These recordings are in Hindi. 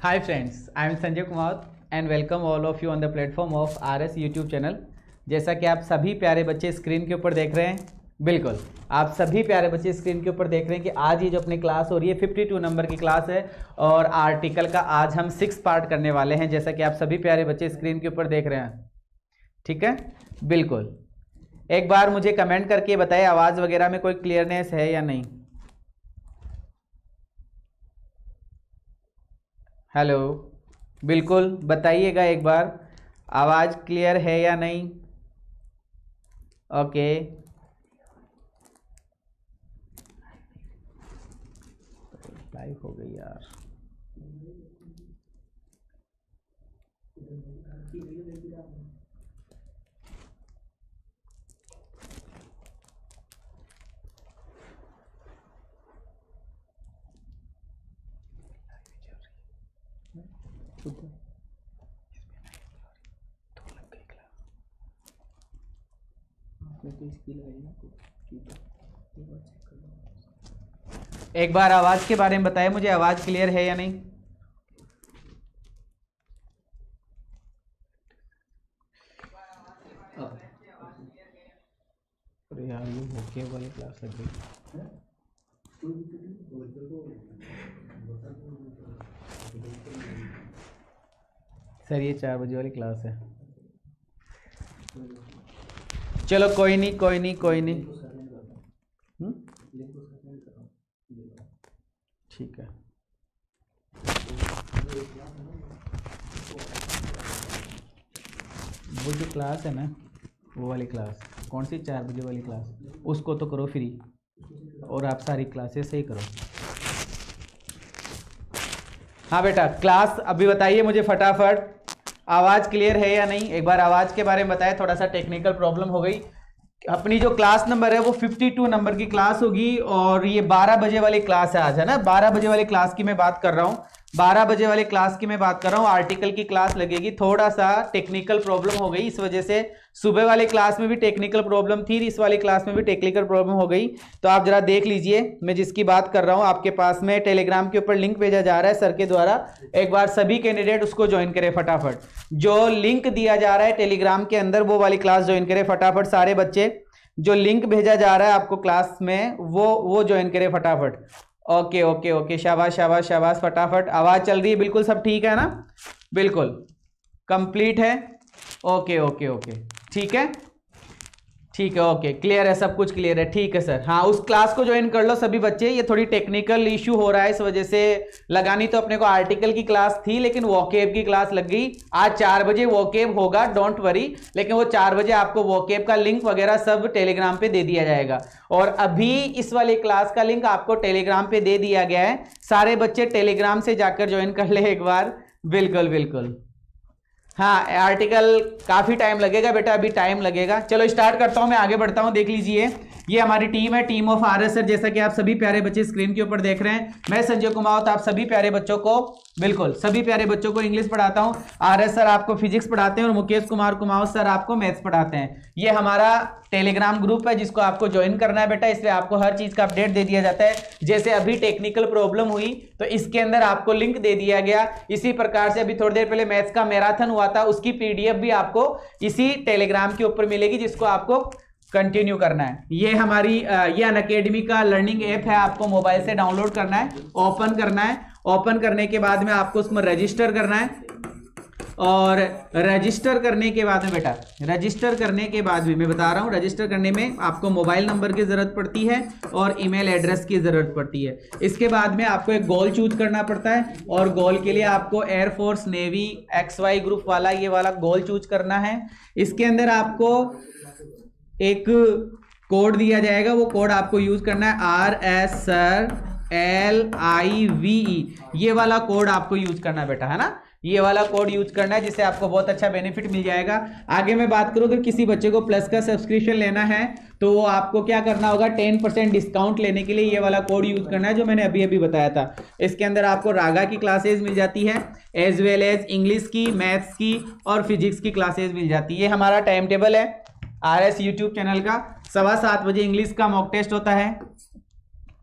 Hi friends, I am Sanjay Kumar and welcome all of you on the platform of RS YouTube channel। जैसा कि आप सभी प्यारे बच्चे स्क्रीन के ऊपर देख रहे हैं, बिल्कुल आप सभी प्यारे बच्चे स्क्रीन के ऊपर देख रहे हैं कि आज ये जो अपनी क्लास हो रही है 52 नंबर की क्लास है और आर्टिकल का आज हम 6 पार्ट करने वाले हैं, जैसा कि आप सभी प्यारे बच्चे स्क्रीन के ऊपर देख रहे हैं। ठीक है, बिल्कुल एक बार मुझे कमेंट करके बताइए आवाज़ वगैरह में कोई क्लियरनेस है या नहीं। हेलो, बिल्कुल बताइएगा एक बार आवाज़ क्लियर है या नहीं। ओके, लाइव हो गई यार। एक बार आवाज़ के बारे में बताएं मुझे, आवाज़ क्लियर है या नहीं। अरे यार ये होके वाली क्लास लग गई। सर ये 4 बजे वाली क्लास है। चलो कोई नहीं कोई नहीं कोई नहीं, ठीक है। वो जो क्लास है ना, वो वाली क्लास कौन सी 4 बजे वाली क्लास, उसको तो करो फ्री और आप सारी क्लासेस सही करो। हाँ बेटा, क्लास अभी बताइए मुझे फटाफट, आवाज़ क्लियर है या नहीं। एक बार आवाज़ के बारे में बताएं, थोड़ा सा टेक्निकल प्रॉब्लम हो गई। अपनी जो क्लास नंबर है वो 52 नंबर की क्लास होगी और ये 12 बजे वाली क्लास है आज, है ना। 12 बजे वाली क्लास की मैं बात कर रहा हूँ, 12 बजे वाली क्लास की मैं बात कर रहा हूँ। आर्टिकल की क्लास लगेगी, थोड़ा सा टेक्निकल प्रॉब्लम हो गई, इस वजह से सुबह वाली क्लास में भी टेक्निकल प्रॉब्लम थी, इस वाली क्लास में भी टेक्निकल प्रॉब्लम हो गई। तो आप जरा देख लीजिए मैं जिसकी बात कर रहा हूँ, आपके पास में टेलीग्राम के ऊपर लिंक भेजा जा रहा है सर के द्वारा। एक बार सभी कैंडिडेट उसको ज्वाइन करें फटाफट। जो लिंक दिया जा रहा है टेलीग्राम के अंदर वो वाली क्लास ज्वाइन करें फटाफट सारे बच्चे। जो लिंक भेजा जा रहा है आपको क्लास में वो ज्वाइन करें फटाफट। ओके ओके ओके, शाबाश शाबाश शाबाश, फटाफट। आवाज़ चल रही है, बिल्कुल सब ठीक है ना, बिल्कुल कंप्लीट है। ओके ओके ओके, ठीक है ठीक है, ओके क्लियर है, सब कुछ क्लियर है, ठीक है सर। हाँ उस क्लास को ज्वाइन कर लो सभी बच्चे। ये थोड़ी टेक्निकल इशू हो रहा है, इस वजह से लगानी तो अपने को आर्टिकल की क्लास थी, लेकिन वोकेब की क्लास लग गई। आज 4 बजे वोकेब होगा, डोंट वरी, लेकिन वो 4 बजे आपको वोकेब का लिंक वगैरह सब टेलीग्राम पे दे दिया जाएगा। और अभी इस वाले क्लास का लिंक आपको टेलीग्राम पे दे दिया गया है, सारे बच्चे टेलीग्राम से जाकर ज्वाइन कर ले एक बार। बिल्कुल बिल्कुल, हाँ आर्टिकल काफ़ी टाइम लगेगा बेटा, अभी टाइम लगेगा। चलो स्टार्ट करता हूँ, मैं आगे बढ़ता हूँ। देख लीजिए ये हमारी टीम है, टीम ऑफ आरएस सर, जैसा कि आप सभी प्यारे बच्चे स्क्रीन के ऊपर देख रहे हैं। मैं संजय कुमार, तो आप सभी प्यारे बच्चों को, बिल्कुल सभी प्यारे बच्चों को इंग्लिश पढ़ाता हूँ। आरएस सर आपको फिजिक्स पढ़ाते हैं और मुकेश कुमार कुमार सर आपको मैथ्स पढ़ाते हैं। ये हमारा टेलीग्राम ग्रुप है जिसको आपको ज्वाइन करना है बेटा, इसलिए आपको हर चीज का अपडेट दे दिया जाता है। जैसे अभी टेक्निकल प्रॉब्लम हुई तो इसके अंदर आपको लिंक दे दिया गया, इसी प्रकार से अभी थोड़ी देर पहले मैथ्स का मैराथन हुआ था, उसकी पीडीएफ भी आपको इसी टेलीग्राम के ऊपर मिलेगी, जिसको आपको कंटिन्यू करना है। ये हमारी ये अनअकैडमी का लर्निंग ऐप है, आपको मोबाइल से डाउनलोड करना है, ओपन करना है। ओपन करने के बाद में आपको उसमें रजिस्टर करना है और रजिस्टर करने के बाद में बेटा, रजिस्टर करने के बाद भी मैं बता रहा हूँ, रजिस्टर करने में आपको मोबाइल नंबर की ज़रूरत पड़ती है और ईमेल एड्रेस की ज़रूरत पड़ती है। इसके बाद में आपको एक गोल चूज करना पड़ता है और गोल के लिए आपको एयरफोर्स नेवी XY ग्रुप वाला ये वाला गोल चूज करना है। इसके अंदर आपको एक कोड दिया जाएगा, वो कोड आपको यूज करना है, RSLIVE, ये वाला कोड आपको यूज करना है बेटा, है ना। ये वाला कोड यूज करना है जिससे आपको बहुत अच्छा बेनिफिट मिल जाएगा। आगे मैं बात करूं, अगर किसी बच्चे को प्लस का सब्सक्रिप्शन लेना है तो वो आपको क्या करना होगा, 10% डिस्काउंट लेने के लिए ये वाला कोड यूज करना है जो मैंने अभी अभी बताया था। इसके अंदर आपको रागा की क्लासेज मिल जाती है, एज वेल एज इंग्लिश की, मैथ्स की और फिजिक्स की क्लासेज मिल जाती है। ये हमारा टाइम टेबल है RS यूट्यूब चैनल का। 7:15 बजे इंग्लिश का मॉक टेस्ट होता है,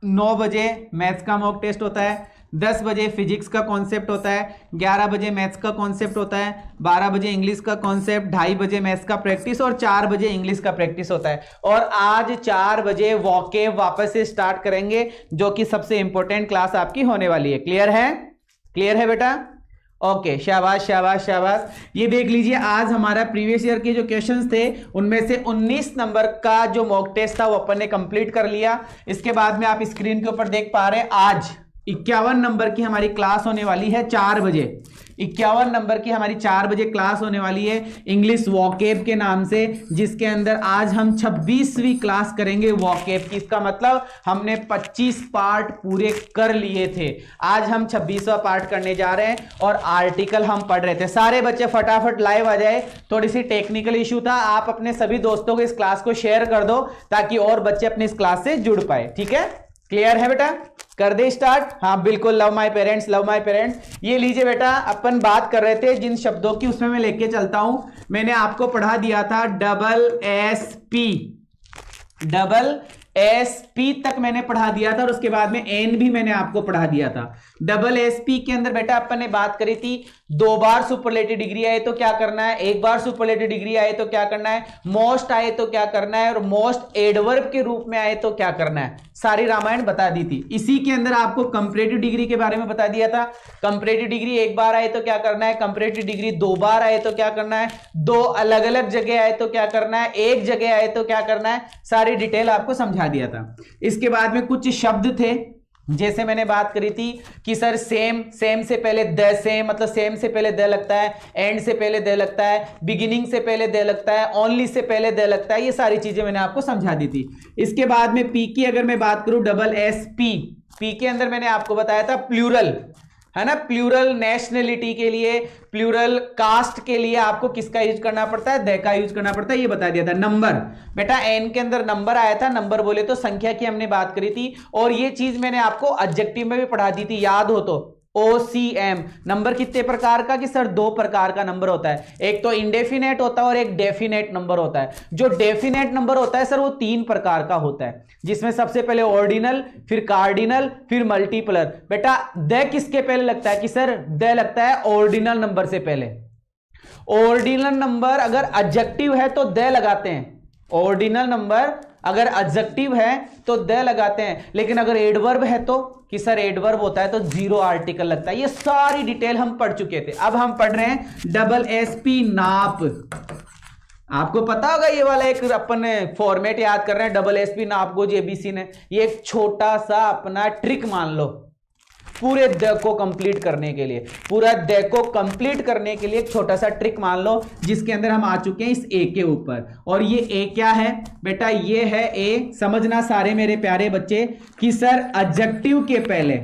9 बजे मैथ्स का मॉक टेस्ट होता है, 10 बजे फिजिक्स का कॉन्सेप्ट होता है, 11 बजे मैथ्स का कॉन्सेप्ट होता है, 12 बजे इंग्लिश का कॉन्सेप्ट, 2:30 बजे मैथ्स का प्रैक्टिस और 4 बजे इंग्लिश का प्रैक्टिस होता है। और आज 4 बजे वॉकेब वापस से स्टार्ट करेंगे, जो कि सबसे इंपॉर्टेंट क्लास आपकी होने वाली है। क्लियर है? क्लियर है बेटा? ओके, शाबाश शाबाश शाबाश। ये देख लीजिए, आज हमारा प्रीवियस ईयर के जो क्वेश्चंस थे उनमें से 19 नंबर का जो मॉक टेस्ट था वो अपन ने कंप्लीट कर लिया। इसके बाद में आप स्क्रीन के ऊपर देख पा रहे हैं, आज 51 नंबर की हमारी क्लास होने वाली है 4 बजे। 51 नंबर की हमारी 4 बजे क्लास होने वाली है इंग्लिश वॉकेब के नाम से, जिसके अंदर आज हम 26वीं क्लास करेंगे वॉकेब की। इसका मतलब हमने 25 पार्ट पूरे कर लिए थे, आज हम 26वां पार्ट करने जा रहे हैं और आर्टिकल हम पढ़ रहे थे। सारे बच्चे फटाफट लाइव आ जाए, थोड़ी सी टेक्निकल इशू था। आप अपने सभी दोस्तों को इस क्लास को शेयर कर दो ताकि और बच्चे अपनी इस क्लास से जुड़ पाए। ठीक है? क्लियर है बेटा? कर दे स्टार्ट? हाँ बिल्कुल, love my parents, love my parents. ये लीजिए बेटा, अपन बात कर रहे थे जिन शब्दों की, उसमें मैं लेके चलता हूं। मैंने आपको पढ़ा दिया था डबल एस पी तक मैंने पढ़ा दिया था और उसके बाद में एन भी मैंने आपको पढ़ा दिया था। डबल एस पी के अंदर बेटा अपन ने बात करी थी, 2 बार सुपरलेटिव डिग्री आए तो क्या करना है, 1 बार सुपरलेटिव डिग्री आए तो क्या करना है, मोस्ट आए तो क्या करना है और मोस्ट एडवर्ब के रूप में आए तो क्या करना है। सारी रामायण बता दी थी। इसी के अंदर आपको कंपैरेटिव डिग्री के बारे में बता दिया था। कंपैरेटिव डिग्री 1 बार आए तो क्या करना है, कंपैरेटिव डिग्री 2 बार आए तो क्या करना है, 2 अलग अलग जगह आए तो क्या करना है, 1 जगह आए तो क्या करना है। सारी डिटेल आपको समझा दिया था। इसके बाद में कुछ शब्द थे, जैसे मैंने बात करी थी कि सर सेम से पहले द, सेम मतलब सेम से पहले द लगता है, एंड से पहले द लगता है, बिगिनिंग से पहले द लगता है, ओनली से पहले द लगता है। ये सारी चीजें मैंने आपको समझा दी थी। इसके बाद में पी की अगर मैं बात करूं, डबल एस पी के अंदर मैंने आपको बताया था प्लूरल, है ना, प्लूरल नेशनलिटी के लिए, प्लूरल कास्ट के लिए आपको किसका यूज करना पड़ता है, द का यूज करना पड़ता है। ये बता दिया था। नंबर बेटा, एन के अंदर नंबर आया था, नंबर बोले तो संख्या की हमने बात करी थी। और ये चीज मैंने आपको एडजेक्टिव में भी पढ़ा दी थी, याद हो तो। OCM नंबर कितने प्रकार का, कि सर 2 प्रकार का नंबर होता है, एक तो इंडेफिनेट होता है और एक डेफिनेट नंबर होता है। जो डेफिनेट नंबर होता है सर वो 3 प्रकार का होता है, जिसमें सबसे पहले ऑर्डिनल, फिर कार्डिनल, फिर मल्टीपलर। बेटा द किसके पहले लगता है, कि सर द लगता है ऑर्डिनल नंबर से पहले। ऑर्डिनल नंबर अगर एडजेक्टिव है तो द लगाते हैं, ऑर्डिनल नंबर अगर एडजेक्टिव है तो द लगाते हैं, लेकिन अगर एडवर्ब है तो, कि सर एडवर्ब होता है तो 0 आर्टिकल लगता है। ये सारी डिटेल हम पढ़ चुके थे। अब हम पढ़ रहे हैं डबल एसपी नाप। आपको पता होगा ये वाला एक अपन फॉर्मेट याद कर रहे हैं, डबल एसपी नाप को जेबीसी ने। ये एक छोटा सा अपना ट्रिक मान लो, पूरे द को कंप्लीट करने के लिए, पूरा द को कंप्लीट करने के लिए एक छोटा सा ट्रिक मान लो, जिसके अंदर हम आ चुके हैं इस ए के ऊपर। और ये ए क्या है बेटा, ये है ए, समझना सारे मेरे प्यारे बच्चे, कि सर एडजेक्टिव के पहले,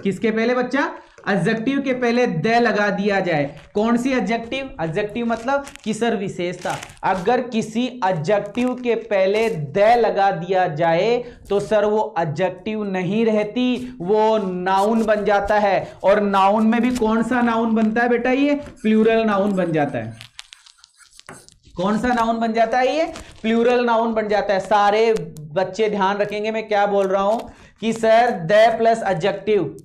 किसके पहले बच्चा, एडजेक्टिव के पहले द लगा दिया जाए। कौन सी एडजेक्टिव, एडजेक्टिव मतलब कि सर विशेषता। अगर किसी एडजेक्टिव के पहले द लगा दिया जाए तो सर वो एडजेक्टिव नहीं रहती, वो नाउन बन जाता है। और नाउन में भी कौन सा नाउन बनता है बेटा, ये प्लूरल नाउन बन जाता है। कौन सा नाउन बन जाता है, ये प्लूरल नाउन बन जाता है। सारे बच्चे ध्यान रखेंगे मैं क्या बोल रहा हूं, कि sir the plus adjective,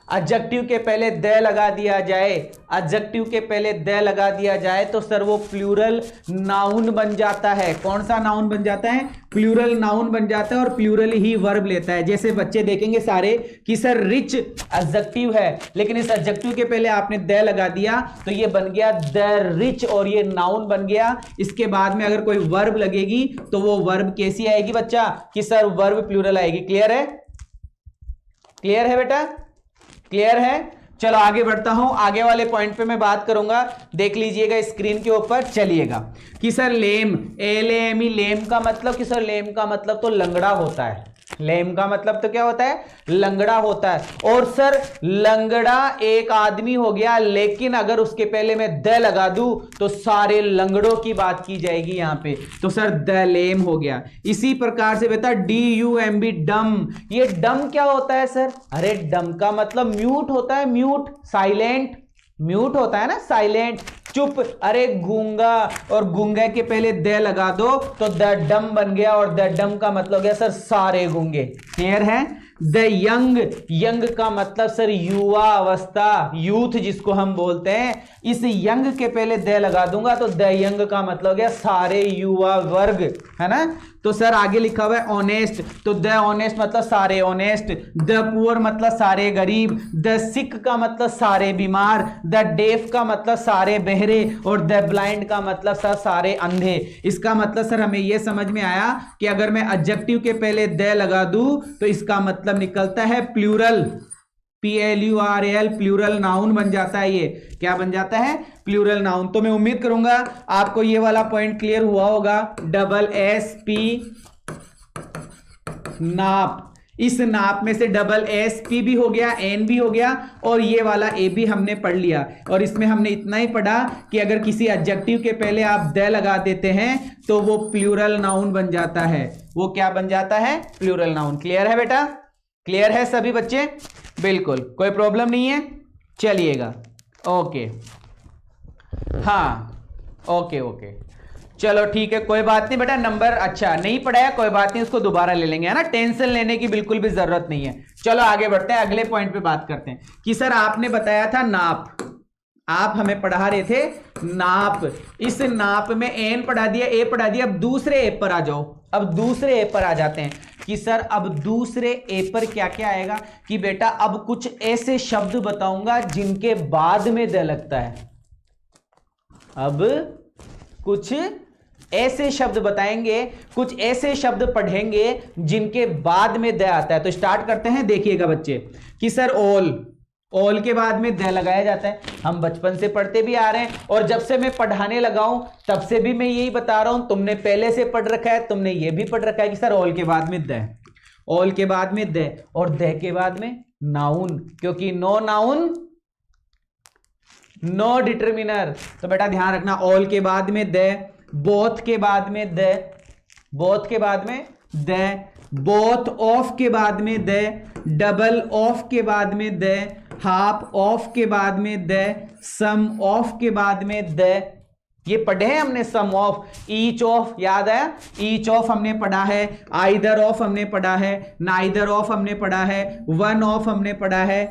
adjective के पहले द लगा दिया जाए, एडजेक्टिव के पहले द लगा दिया जाए तो सर वो प्लूरल नाउन बन जाता है। कौन सा नाउन बन जाता है, प्लूरल नाउन बन जाता है और प्लूरल ही वर्ब लेता है। जैसे बच्चे देखेंगे सारे कि सर रिच एडजेक्टिव है, लेकिन इस एडजेक्टिव के पहले आपने द लगा दिया तो ये बन गया द रिच और ये नाउन बन गया। इसके बाद में अगर कोई वर्ब लगेगी तो वो वर्ब कैसी आएगी बच्चा, कि सर वर्ब प्लूरल आएगी। क्लियर है? क्लियर है बेटा? क्लियर है? चलो आगे बढ़ता हूं, आगे वाले पॉइंट पे मैं बात करूंगा, देख लीजिएगा स्क्रीन के ऊपर। चलिएगा कि सर लेम, LAME, लेम का मतलब, कि सर लेम का मतलब तो लंगड़ा होता है। लेम का मतलब तो क्या होता है, लंगड़ा होता है। और सर लंगड़ा एक आदमी हो गया, लेकिन अगर उसके पहले मैं द लगा दूं तो सारे लंगड़ों की बात की जाएगी यहां पे, तो सर द लेम हो गया। इसी प्रकार से बेटा DUMB डम, ये डम क्या होता है सर, अरे डम का मतलब म्यूट होता है, म्यूट, साइलेंट, म्यूट होता है ना, साइलेंट, चुप। अरे गूंगा, और गूंगे के पहले द लगा दो तो द डम बन गया, और द डम का मतलब गया सर सारे गूंगे। क्लियर है? द यंग, यंग का मतलब सर युवा अवस्था, यूथ जिसको हम बोलते हैं। इस यंग के पहले द लगा दूंगा तो द यंग का मतलब हो गया सारे युवा वर्ग, है ना। तो सर आगे लिखा हुआ है ऑनेस्ट, तो द ऑनेस्ट मतलब सारे ऑनेस्ट, द पुअर मतलब सारे गरीब, द सिक का मतलब सारे बीमार, द डेफ का मतलब सारे बहरे, और द ब्लाइंड का मतलब सर सारे अंधे। इसका मतलब सर हमें यह समझ में आया कि अगर मैं एडजेक्टिव के पहले द लगा दूं तो इसका मतलब निकलता है प्लूरल, PLURAL, प्लूरल नाउन बन जाता है। ये क्या बन जाता है? Plural noun. तो मैं उम्मीद करूंगा आपको ये वाला पॉइंट क्लियर हुआ होगा। SS नाप, इस नाप में से SS भी हो गया, N भी हो गया, और ये वाला A भी हमने पढ़ लिया। और इसमें हमने इतना ही पढ़ा कि अगर किसी एडजेक्टिव के पहले आप द लगा देते हैं तो वो प्लूरल नाउन बन जाता है। वो क्या बन जाता है? Plural noun. क्लियर है बेटा? क्लियर है सभी बच्चे? बिल्कुल, कोई प्रॉब्लम नहीं है। चलिएगा, ओके, हाँ, ओके, चलो ठीक है, कोई बात नहीं बेटा। नंबर अच्छा नहीं पढ़ाया, कोई बात नहीं, उसको दोबारा ले लेंगे, है ना। टेंशन लेने की बिल्कुल भी जरूरत नहीं है। चलो आगे बढ़ते हैं, अगले पॉइंट पे बात करते हैं कि सर आपने बताया था नाप, आप हमें पढ़ा रहे थे नाप। इस नाप में एन पढ़ा दिया, ए पढ़ा दिया, अब दूसरे ए पर आ जाओ। अब दूसरे ए पर आ जाते हैं कि सर अब दूसरे ए पर क्या क्या आएगा कि बेटा अब कुछ ऐसे शब्द बताऊंगा जिनके बाद में द लगता है। अब कुछ ऐसे शब्द बताएंगे, कुछ ऐसे शब्द पढ़ेंगे जिनके बाद में द आता है। तो स्टार्ट करते हैं, देखिएगा बच्चे कि सर ऑल के बाद में द लगाया जाता है। हम बचपन से पढ़ते भी आ रहे हैं, और जब से मैं पढ़ाने लगा हूं तब से भी मैं यही बता रहा हूं। तुमने पहले से पढ़ रखा है, तुमने ये भी पढ़ रखा है कि सर ऑल के बाद में द, ऑल के बाद में द, और द के बाद में नाउन, क्योंकि नो नाउन नो डिटरमिनर। तो बेटा ध्यान रखना, ऑल के बाद में द, बोथ के बाद में द, बोथ के बाद में द, बोथ ऑफ के बाद में द, डबल ऑफ के बाद में द, हाफ ऑफ के बाद में द, सम ऑफ के बाद में द। ये पढ़े हैं हमने, सम ऑफ, ईच ऑफ, याद है? ईच ऑफ हमने पढ़ा है, आइदर ऑफ हमने पढ़ा है, नाइदर ऑफ हमने पढ़ा है, वन ऑफ हमने पढ़ा है,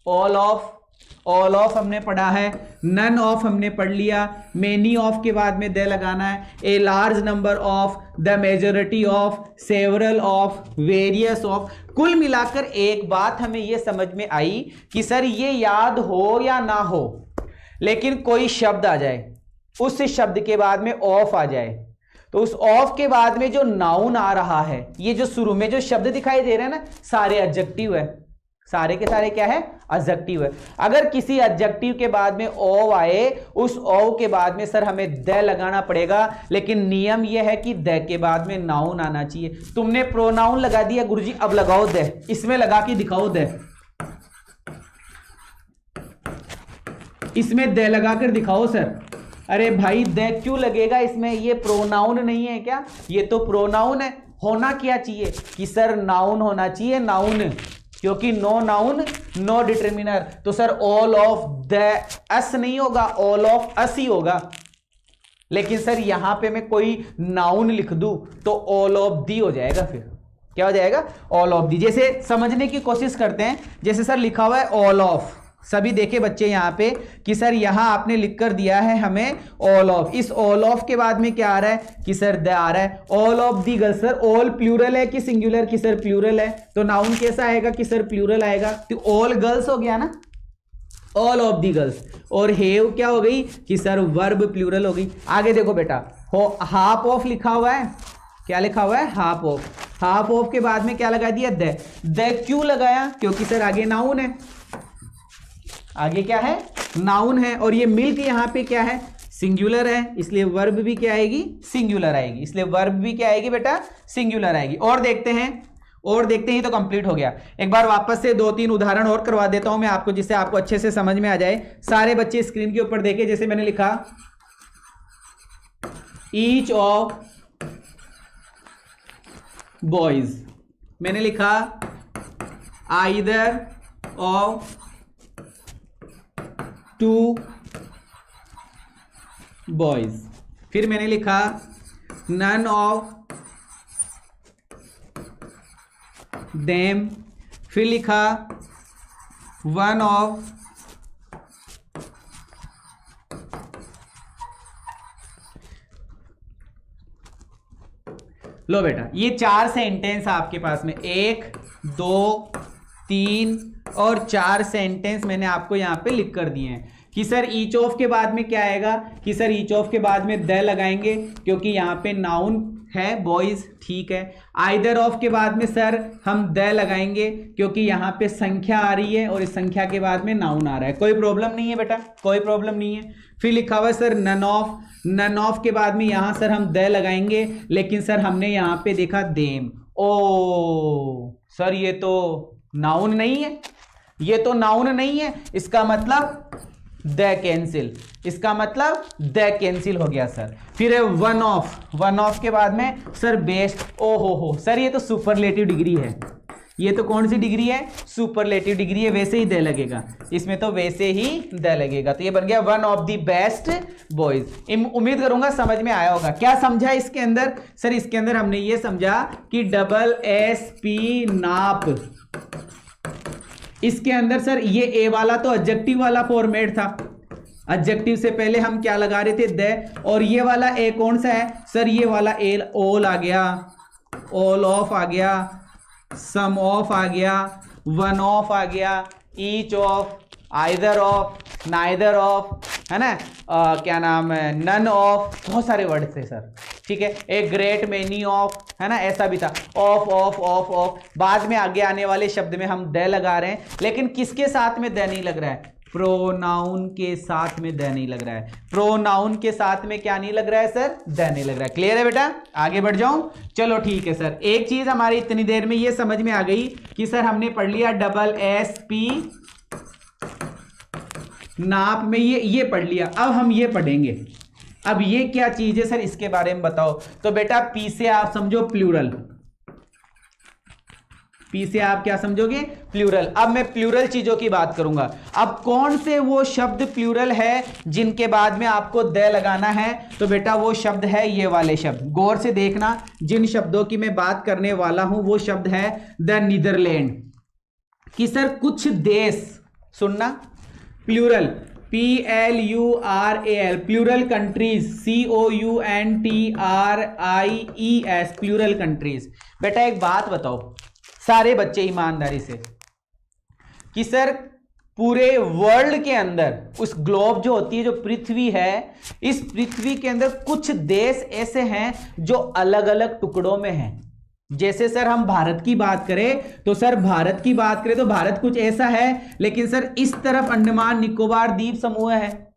ऑल ऑफ हमने पढ़ा है, नन ऑफ हमने पढ़ लिया, मेनी ऑफ के बाद में द लगाना है, a large number of, the majority of, several of, various of. कुल मिलाकर एक बात हमें यह समझ में आई कि सर ये याद हो या ना हो, लेकिन कोई शब्द आ जाए, उस शब्द के बाद में ऑफ आ जाए, तो उस ऑफ के बाद में जो नाउन आ रहा है, ये जो शुरू में जो शब्द दिखाई दे रहे हैं ना, सारे एडजेक्टिव है, सारे के सारे क्या है? एडजेक्टिव है। अगर किसी एडजेक्टिव के बाद में ओ आए, उस ओ के बाद में सर हमें द लगाना पड़ेगा, लेकिन नियम यह है कि द के बाद में नाउन आना चाहिए। तुमने प्रोनाउन लगा दिया गुरुजी, अब लगाओ द, इसमें लगा के दिखाओ द, इसमें द लगाकर दिखाओ सर। अरे भाई द क्यों लगेगा इसमें? ये प्रोनाउन नहीं है क्या? ये तो प्रोनाउन है। होना क्या चाहिए कि सर नाउन होना चाहिए, नाउन, क्योंकि नो नाउन नो डिटरमिनर। तो सर ऑल ऑफ द अस नहीं होगा, ऑल ऑफ अस ही होगा। लेकिन सर यहां पे मैं कोई नाउन लिख दूं तो ऑल ऑफ दी हो जाएगा। फिर क्या हो जाएगा? ऑल ऑफ दी। जैसे समझने की कोशिश करते हैं, जैसे सर लिखा हुआ है ऑल ऑफ, सभी देखे बच्चे यहां पे कि सर यहां आपने लिखकर दिया है हमें ऑल ऑफ। इस ऑल ऑफ के बाद में क्या आ रहा है कि सर द आ रहा है। All of the girls, sir all plural है कि सिंगुलर? कि सर प्लूरल है, तो नाउन कैसा आएगा कि सर प्लूरल आएगा। तो ऑल गर्ल्स हो गया ना, ऑल ऑफ दी गर्ल्स। और हेव क्या हो गई कि सर वर्ब प्लूरल हो गई। आगे देखो बेटा, हाफ ऑफ लिखा हुआ है, क्या लिखा हुआ है? Half of. हाफ ऑफ के बाद में क्या लगा दिया? द क्यों लगाया? क्योंकि सर आगे नाउन है, आगे क्या है? नाउन है। और ये मिल्क यहां पे क्या है? सिंगुलर है, इसलिए वर्ब भी क्या आएगी? सिंगुलर आएगी। इसलिए वर्ब भी क्या आएगी बेटा? सिंगुलर आएगी। और देखते हैं, और देखते ही तो कंप्लीट हो गया। एक बार वापस से 2-3 उदाहरण और करवा देता हूं मैं आपको, जिससे आपको अच्छे से समझ में आ जाए। सारे बच्चे स्क्रीन के ऊपर देखें। जैसे मैंने लिखा ईच ऑफ बॉयज, मैंने लिखा आइदर ऑफ 2 बॉयज, फिर मैंने लिखा नन ऑफ देम, फिर लिखा वन ऑफ लो बेटा, ये 4 सेंटेंस आपके पास में 1 2 3 और 4 सेंटेंस मैंने आपको यहां पे लिख कर दिए हैं कि सर ईच ऑफ के बाद में क्या आएगा कि सर ईच ऑफ के बाद में द लगाएंगे क्योंकि यहां पे नाउन है बॉयज, ठीक है। आइदर ऑफ के बाद में सर हम द लगाएंगे क्योंकि यहां पे संख्या आ रही है और इस संख्या के बाद में नाउन आ रहा है। कोई प्रॉब्लम नहीं है बेटा, कोई प्रॉब्लम नहीं है। फिर लिखा हुआ है sir none of, none of के बाद में यहां सर हम द लगाएंगे, लेकिन सर हमने यहां पे देखा देम। ओ सर ये तो नाउन नहीं है, ये तो नाउन नहीं है, इसका मतलब द कैंसिल, इसका मतलब द कैंसिल हो गया सर। फिर है वन ऑफ, वन ऑफ के बाद में सर बेस्ट। ओ हो सर ये तो सुपरलेटिव डिग्री है, ये तो कौन सी डिग्री है? सुपरलेटिव डिग्री है, वैसे ही द लगेगा इसमें, तो वैसे ही द लगेगा। तो ये बन गया one of the best boys. उम्मीद करूंगा समझ में आया होगा। क्या समझा इसके अंदर? सर इसके अंदर हमने ये समझा कि डबल एस पी नाप, इसके अंदर सर ये ए वाला तो एडजेक्टिव वाला फॉर्मेट था, एडजेक्टिव से पहले हम क्या लगा रहे थे? द। और ये वाला ए कौन सा है सर? ये वाला ए ऑल आ गया, ऑल ऑफ आ गया, सम ऑफ आ गया, वन ऑफ आ गया, each of, either of, neither of, है ना, क्या नाम है, नन ऑफ, बहुत सारे वर्ड थे सर, ठीक है। एक ग्रेट मेनी ऑफ, है ना, ऐसा भी था, ऑफ ऑफ ऑफ ऑफ। बाद में आगे आने वाले शब्द में हम द लगा रहे हैं, लेकिन किसके साथ में द नहीं लग रहा है? प्रोनाउन के साथ में द नहीं लग रहा है। प्रोनाउन के साथ में क्या नहीं लग रहा है सर? द नहीं लग रहा है। क्लियर है बेटा? आगे बढ़ जाऊं? चलो ठीक है सर। एक चीज हमारी इतनी देर में ये समझ में आ गई कि सर हमने पढ़ लिया डबल एस पी नाप में, ये पढ़ लिया। अब हम ये पढ़ेंगे, अब ये क्या चीज है सर, इसके बारे में बताओ। तो बेटा पी से आप समझो प्लूरल, पी से आप क्या समझोगे? प्लूरल। अब मैं प्लूरल चीजों की बात करूंगा। अब कौन से वो शब्द प्लूरल है जिनके बाद में आपको द लगाना है? तो बेटा वो शब्द है ये वाले शब्द, गौर से देखना। जिन शब्दों की मैं बात करने वाला हूं वो शब्द है द नीदरलैंड, कि सर कुछ देश, सुनना, plural PLURAL, plural countries, COUNTRIES, plural countries. बेटा एक बात बताओ सारे बच्चे ईमानदारी से, कि सर पूरे वर्ल्ड के अंदर, उस ग्लोब जो होती है, जो पृथ्वी है, इस पृथ्वी के अंदर कुछ देश ऐसे हैं जो अलग अलग टुकड़ों में हैं। जैसे सर हम भारत की बात करें तो सर भारत की बात करें तो भारत कुछ ऐसा है, लेकिन सर इस तरफ अंडमान निकोबार द्वीप समूह है,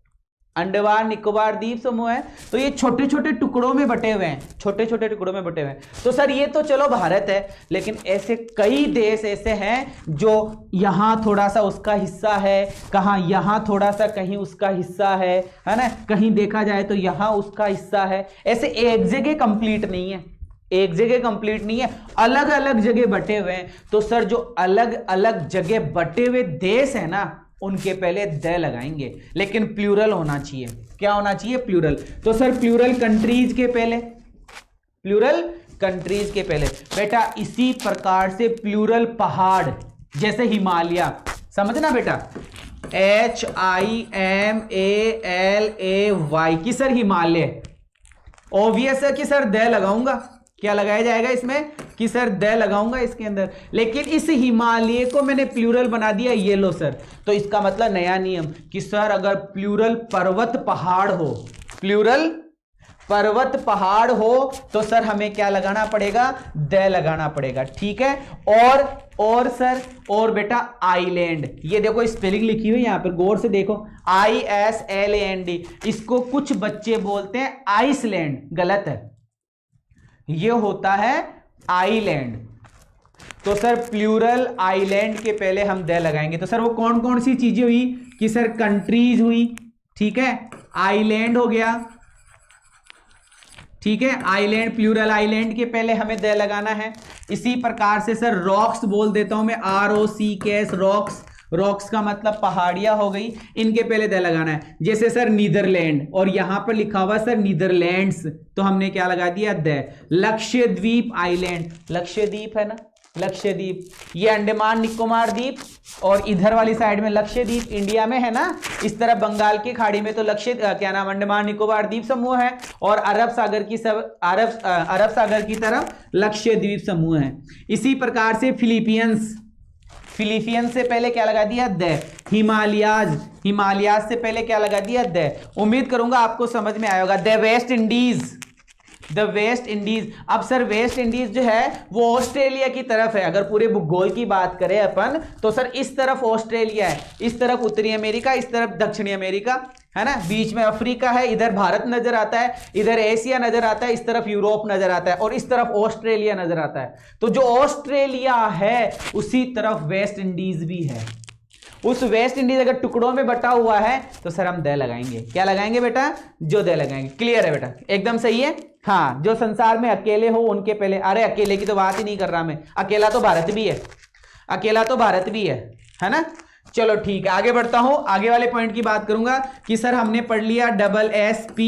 अंडमान निकोबार द्वीप समूह है, तो ये छोटे छोटे टुकड़ों में बटे हुए हैं, छोटे छोटे टुकड़ों में बटे हुए हैं। तो सर ये तो चलो भारत है, लेकिन ऐसे कई देश ऐसे हैं जो यहां थोड़ा सा उसका हिस्सा है, कहां यहां थोड़ा सा कहीं उसका हिस्सा है ना, कहीं देखा जाए तो यहां उसका हिस्सा है। ऐसे एक जगह कंप्लीट नहीं है, एक जगह कंप्लीट नहीं है, अलग अलग जगह बटे हुए हैं। तो सर जो अलग अलग जगह बटे हुए देश है ना, उनके पहले द लगाएंगे, लेकिन प्लूरल होना चाहिए। क्या होना चाहिए? प्लूरल। तो सर प्लूरल कंट्रीज के पहले, प्लूरल कंट्रीज के पहले बेटा इसी प्रकार से प्लूरल पहाड़, जैसे हिमालय, समझना बेटा, HIMALAY की सर हिमालय। ऑब्वियस है कि सर द लगाऊंगा, क्या लगाया जाएगा इसमें? कि सर द लगाऊंगा इसके अंदर, लेकिन इस हिमालय को मैंने प्लूरल बना दिया ये लो सर। तो इसका मतलब नया नियम कि सर अगर प्लूरल पर्वत पहाड़ हो, प्लूरल पर्वत पहाड़ हो, तो सर हमें क्या लगाना पड़ेगा? द लगाना पड़ेगा, ठीक है। और सर, और बेटा आइलैंड, ये देखो स्पेलिंग लिखी हुई यहां पर, गौर से देखो, ISLAND। इसको कुछ बच्चे बोलते हैं आइसलैंड, गलत है, ये होता है आइलैंड। तो सर प्लूरल आइलैंड के पहले हम द लगाएंगे। तो सर वो कौन कौन सी चीजें हुई? कि सर कंट्रीज हुई, ठीक है, आइलैंड हो गया, ठीक है, आइलैंड, प्लूरल आइलैंड के पहले हमें द लगाना है। इसी प्रकार से सर रॉक्स बोल देता हूं मैं, ROCKS, रॉक्स, रॉक्स का मतलब पहाड़ियां हो गई, इनके पहले द लगाना है। जैसे सर नीदरलैंड, और यहां पर लिखा हुआ सर नीदरलैंड्स, तो हमने क्या लगा दिया? द। लक्षद्वीप आइलैंड, लक्षद्वीप है ना, लक्षद्वीप, ये अंडमान निकोबार द्वीप और इधर वाली साइड में लक्षद्वीप इंडिया में है ना, इस तरफ बंगाल की खाड़ी में तो क्या नाम अंडमान निकोबार द्वीप समूह है, और अरब सागर की तरफ लक्षद्वीप समूह है। इसी प्रकार से फिलीपींस से पहले क्या लगा दिया द, हिमालयाज से पहले क्या लगा दिया द। उम्मीद करूंगा आपको समझ में आया होगा। The West Indies. अब सर वेस्ट इंडीज जो है वो ऑस्ट्रेलिया की तरफ है। अगर पूरे भूगोल की बात करें अपन तो सर इस तरफ ऑस्ट्रेलिया है, इस तरफ उत्तरी अमेरिका, इस तरफ दक्षिणी अमेरिका है ना, बीच में अफ्रीका है, इधर भारत नजर आता है, इधर एशिया नजर आता है, इस तरफ यूरोप नजर आता है और इस तरफ ऑस्ट्रेलिया नजर आता है। तो जो ऑस्ट्रेलिया है उसी तरफ वेस्ट इंडीज भी है। उस वेस्ट इंडीज अगर टुकड़ों में बटा हुआ है तो सर हम द लगाएंगे। क्या लगाएंगे बेटा? जो द लगाएंगे। क्लियर है बेटा? एकदम सही है। हाँ, जो संसार में अकेले हो उनके पहले, अरे अकेले की तो बात ही नहीं कर रहा मैं, अकेला तो भारत भी है ना। चलो ठीक है, आगे बढ़ता हूं। आगे वाले पॉइंट की बात करूंगा कि सर हमने पढ़ लिया SSP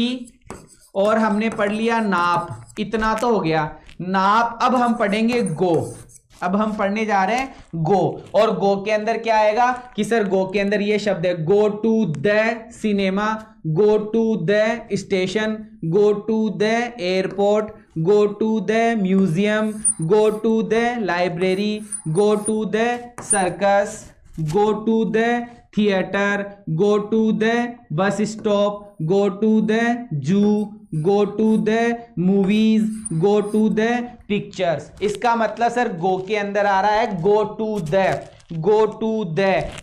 और हमने पढ़ लिया नाप, इतना तो हो गया नाप। अब हम पढ़ेंगे गो। अब हम पढ़ने जा रहे हैं गो, और गो के अंदर क्या आएगा कि सर गो के अंदर ये शब्द है, go to the cinema, go to the station, go to the airport, go to the museum, go to the library, go to the circus, go to the theatre, go to the bus stop, go to the zoo, go to the movies, go to the pictures. इसका मतलब सर गो के अंदर आ रहा है गो टू द।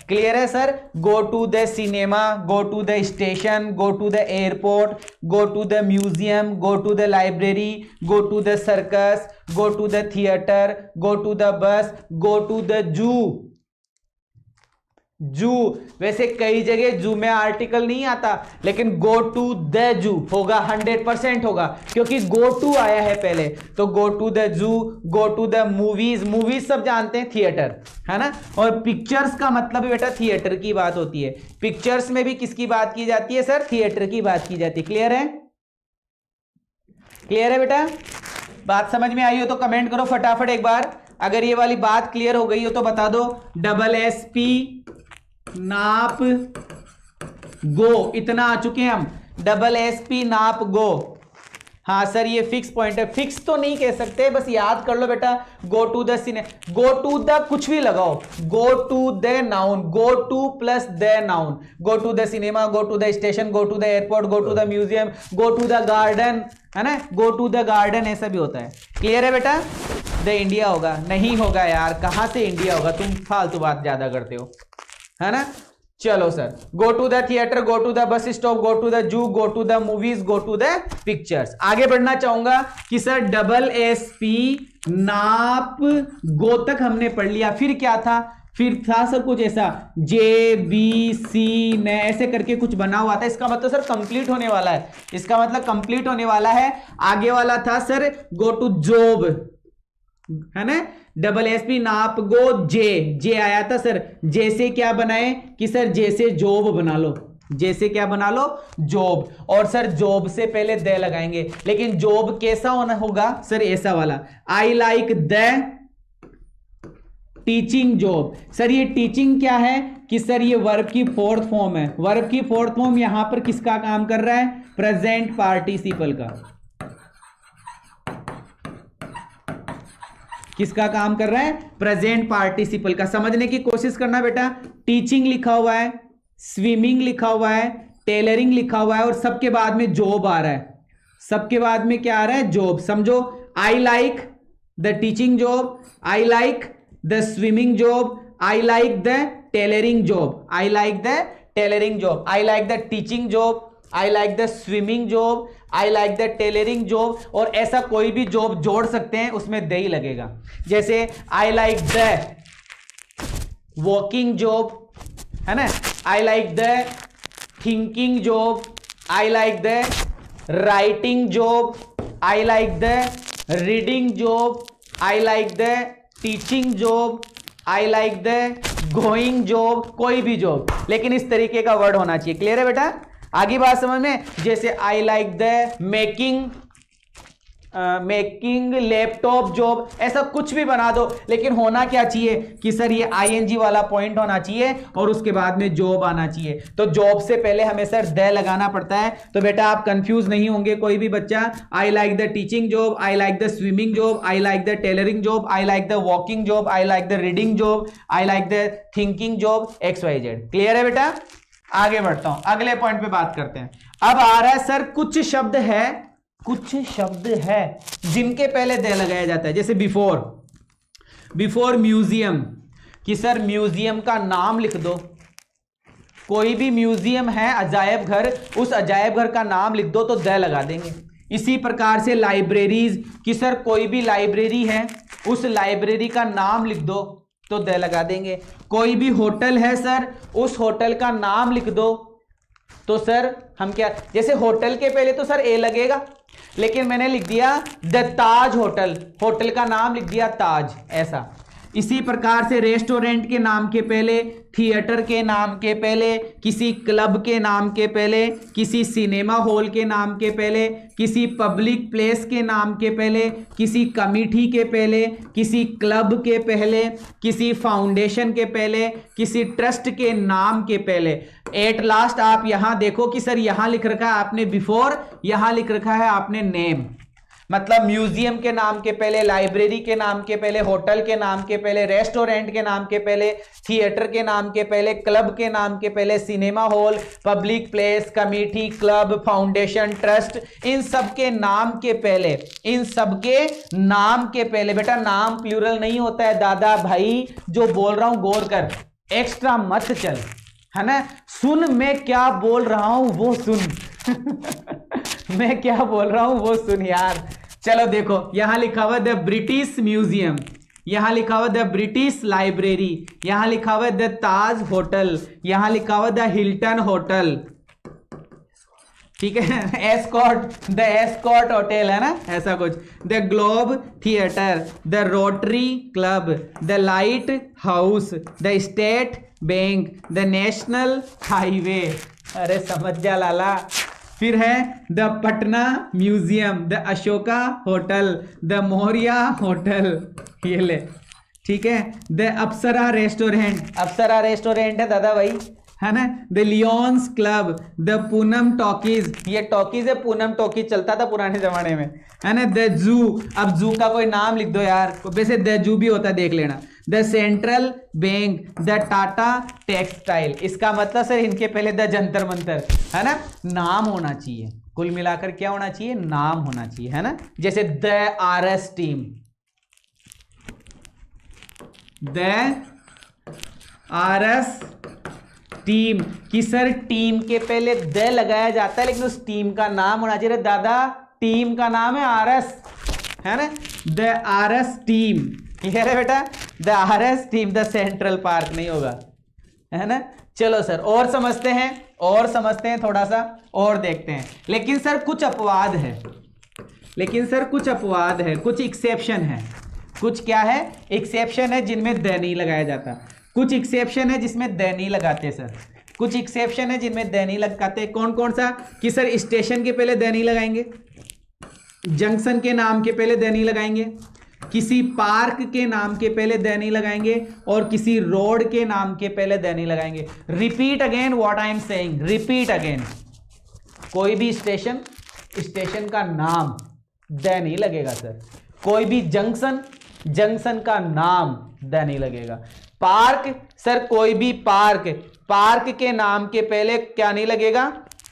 क्लियर है sir? Go to the cinema, go to the station, go to the airport, go to the museum, go to the library, go to the circus, go to the theatre, go to the bus, go to the जू। वैसे कई जगह जू में आर्टिकल नहीं आता, लेकिन गो टू द जू होगा, 100% होगा, क्योंकि गो टू आया है पहले। तो गो to the zoo, go to the movies सब जानते हैं, थिएटर है ना। और पिक्चर्स का मतलब बेटा थिएटर की बात होती है। पिक्चर्स में भी किसकी बात की जाती है सर? थिएटर की बात की जाती है। क्लियर है बेटा? बात समझ में आई हो तो कमेंट करो फटाफट एक बार। अगर ये वाली बात क्लियर हो गई हो तो बता दो। SSP नाप गो, इतना आ चुके हैं हम। SSP नाप गो। हाँ सर ये फिक्स पॉइंट है। फिक्स तो नहीं कह सकते, बस याद कर लो बेटा। Go to the cine, go to the कुछ भी लगाओ, go to the noun, go to plus the noun, go to the cinema, go to the station, go to the airport, go to the museum, go to the garden, है ना, गो टू द गार्डन, ऐसा भी होता है। क्लियर है बेटा? द इंडिया होगा, नहीं होगा यार, कहां से इंडिया होगा, तुम फालतू बात ज्यादा करते हो, है ना। चलो sir, go to the theatre, go to the bus stop, go to the zoo, go to the movies, go to the pictures. आगे बढ़ना चाहूंगा कि सर SSP नाप गो तक हमने पढ़ लिया। फिर क्या था? फिर था सर कुछ ऐसा JBC ने ऐसे करके कुछ बना हुआ था। इसका मतलब सर कंप्लीट होने वाला है, इसका मतलब कंप्लीट होने वाला है। आगे वाला था सर गो टू जॉब, है ना। SSP नाप गो जे आया था सर। जे से क्या बनाए कि सर जे से जॉब बना लो, जे से क्या बना लो? जॉब। और सर जॉब से पहले द लगाएंगे, लेकिन जॉब कैसा होना होगा सर? ऐसा वाला, I like the teaching job. Sir ये टीचिंग क्या है कि सर ये वर्ब की फोर्थ फॉर्म है। वर्ब की फोर्थ फॉर्म यहां पर किसका काम कर रहा है? प्रेजेंट पार्टिसिपल का। किसका काम कर रहा है? प्रेजेंट पार्टिसिपल का। समझने की कोशिश करना बेटा। टीचिंग लिखा हुआ है, स्विमिंग लिखा हुआ है, टेलरिंग लिखा हुआ है, और सबके बाद में जॉब आ रहा है। सबके बाद में क्या आ रहा है? जॉब। समझो, I like the teaching job, I like the swimming job, I like the tailoring job, I like the tailoring job, I like the teaching job, I like the swimming job, I like the tailoring job. और ऐसा कोई भी जॉब जोड़ सकते हैं, उसमें द ही लगेगा। जैसे I like the walking job, है ना, I like the thinking job, I like the writing job, I like the reading job, I like the teaching job, I like the going job, कोई भी जॉब, लेकिन इस तरीके का वर्ड होना चाहिए। क्लियर है बेटा? आगे बात समझ में। जैसे I like the making making laptop job, ऐसा कुछ भी बना दो, लेकिन होना क्या चाहिए कि सर ये आईएनजी वाला पॉइंट होना चाहिए और उसके बाद में जॉब आना चाहिए। तो जॉब से पहले हमें सर द लगाना पड़ता है। तो बेटा आप कंफ्यूज नहीं होंगे कोई भी बच्चा। I like the teaching job, I like the swimming job, I like the tailoring job, I like the walking job, I like the reading job, I like the thinking job, XYZ। Clear है बेटा? आगे बढ़ता हूं, अगले पॉइंट पे बात करते हैं। अब आ रहा है सर कुछ शब्द है जिनके पहले दे लगाया जाता है, जैसे बिफोर म्यूजियम, कि सर म्यूजियम का नाम लिख दो। कोई भी म्यूजियम है, अजायब घर, उस अजायब घर का नाम लिख दो तो द लगा देंगे। इसी प्रकार से लाइब्रेरीज, कि सर कोई भी लाइब्रेरी है, उस लाइब्रेरी का नाम लिख दो तो द लगा देंगे। कोई भी होटल है सर, उस होटल का नाम लिख दो तो सर हम क्या, जैसे होटल के पहले तो सर ए लगेगा, लेकिन मैंने लिख दिया द ताज होटल, होटल का नाम लिख दिया ताज, ऐसा। इसी प्रकार से रेस्टोरेंट के नाम के पहले, थिएटर के नाम के पहले, किसी क्लब के नाम के पहले, किसी सिनेमा हॉल के नाम के पहले, किसी पब्लिक प्लेस के नाम के पहले, किसी कमिटी के पहले, किसी क्लब के पहले, किसी फाउंडेशन के पहले, किसी ट्रस्ट के नाम के पहले। एट लास्ट आप यहां देखो कि सर यहां लिख रखा है आपने बिफोर, यहां लिख रखा है आपने नेम। मतलब म्यूजियम के नाम के पहले, लाइब्रेरी के नाम के पहले, होटल के नाम के पहले, रेस्टोरेंट के नाम के पहले, थिएटर के नाम के पहले, क्लब के नाम के पहले, cinema hall, public place, committee, club, foundation, trust, इन सब के नाम के पहले, इन सब के नाम के पहले। बेटा नाम प्लूरल नहीं होता है दादा भाई, जो बोल रहा हूं गौर कर, एक्स्ट्रा मत चल, है ना। सुन मैं क्या बोल रहा हूं वो सुन मैं क्या बोल रहा हूं वो सुन यार। चलो देखो यहां लिखा हुआ द ब्रिटिश म्यूजियम, यहां लिखा हुआ द ब्रिटिश लाइब्रेरी, यहां लिखा हुआ द ताज होटल, यहां लिखा हुआ द हिल्टन होटल, ठीक है, द एस्कॉर्ट होटल, है ना, ऐसा कुछ, the globe theatre, the rotary club, the light house, the state bank, the national highway. अरे समझ जा लाला। फिर है the Patna museum, the Ashoka hotel, the Maurya hotel, ये ले, ठीक है, the Apsara restaurant, Apsara restaurant है दादा भाई, है ना, the lions club, the Poonam talkies, ये टॉकीज है, पूनम टॉकीज चलता था पुराने जमाने में, है ना, द जू, अब जू का कोई नाम लिख दो यार, वैसे द जू भी होता है देख लेना, the central bank, the Tata textile. इसका मतलब सर इनके पहले द जंतर मंतर, है ना, नाम होना चाहिए, कुल मिलाकर क्या होना चाहिए, नाम होना चाहिए, है ना। जैसे the RS team, the RS team, कि सर टीम के पहले द लगाया जाता है, लेकिन उस टीम का नाम होना चाहिए। दादा टीम का नाम है RS, है ना, द RS टीम, क्लियर है बेटा, the RS team, the central park नहीं होगा, है ना। चलो सर और समझते हैं, और समझते हैं थोड़ा सा और देखते हैं। लेकिन सर कुछ अपवाद है, लेकिन सर कुछ अपवाद है, कुछ एक्सेप्शन है, कुछ क्या है, एक्सेप्शन है जिनमें द नहीं लगाया जाता, कुछ एक्सेप्शन है जिसमें द नहीं लगाते सर, कुछ एक्सेप्शन है जिनमें द नहीं लगाते। कौन कौन सा, कि सर स्टेशन के पहले द नहीं लगाएंगे, जंक्शन के नाम के पहले द नहीं लगाएंगे, किसी पार्क के नाम के पहले द नहीं लगाएंगे, और किसी रोड के नाम के पहले द नहीं लगाएंगे। Repeat again what I am saying, repeat again, कोई भी स्टेशन, स्टेशन का नाम द नहीं लगेगा सर। कोई भी जंक्शन, जंक्शन का नाम द नहीं लगेगा। पार्क, सर कोई भी पार्क, पार्क के नाम के पहले क्या नहीं लगेगा,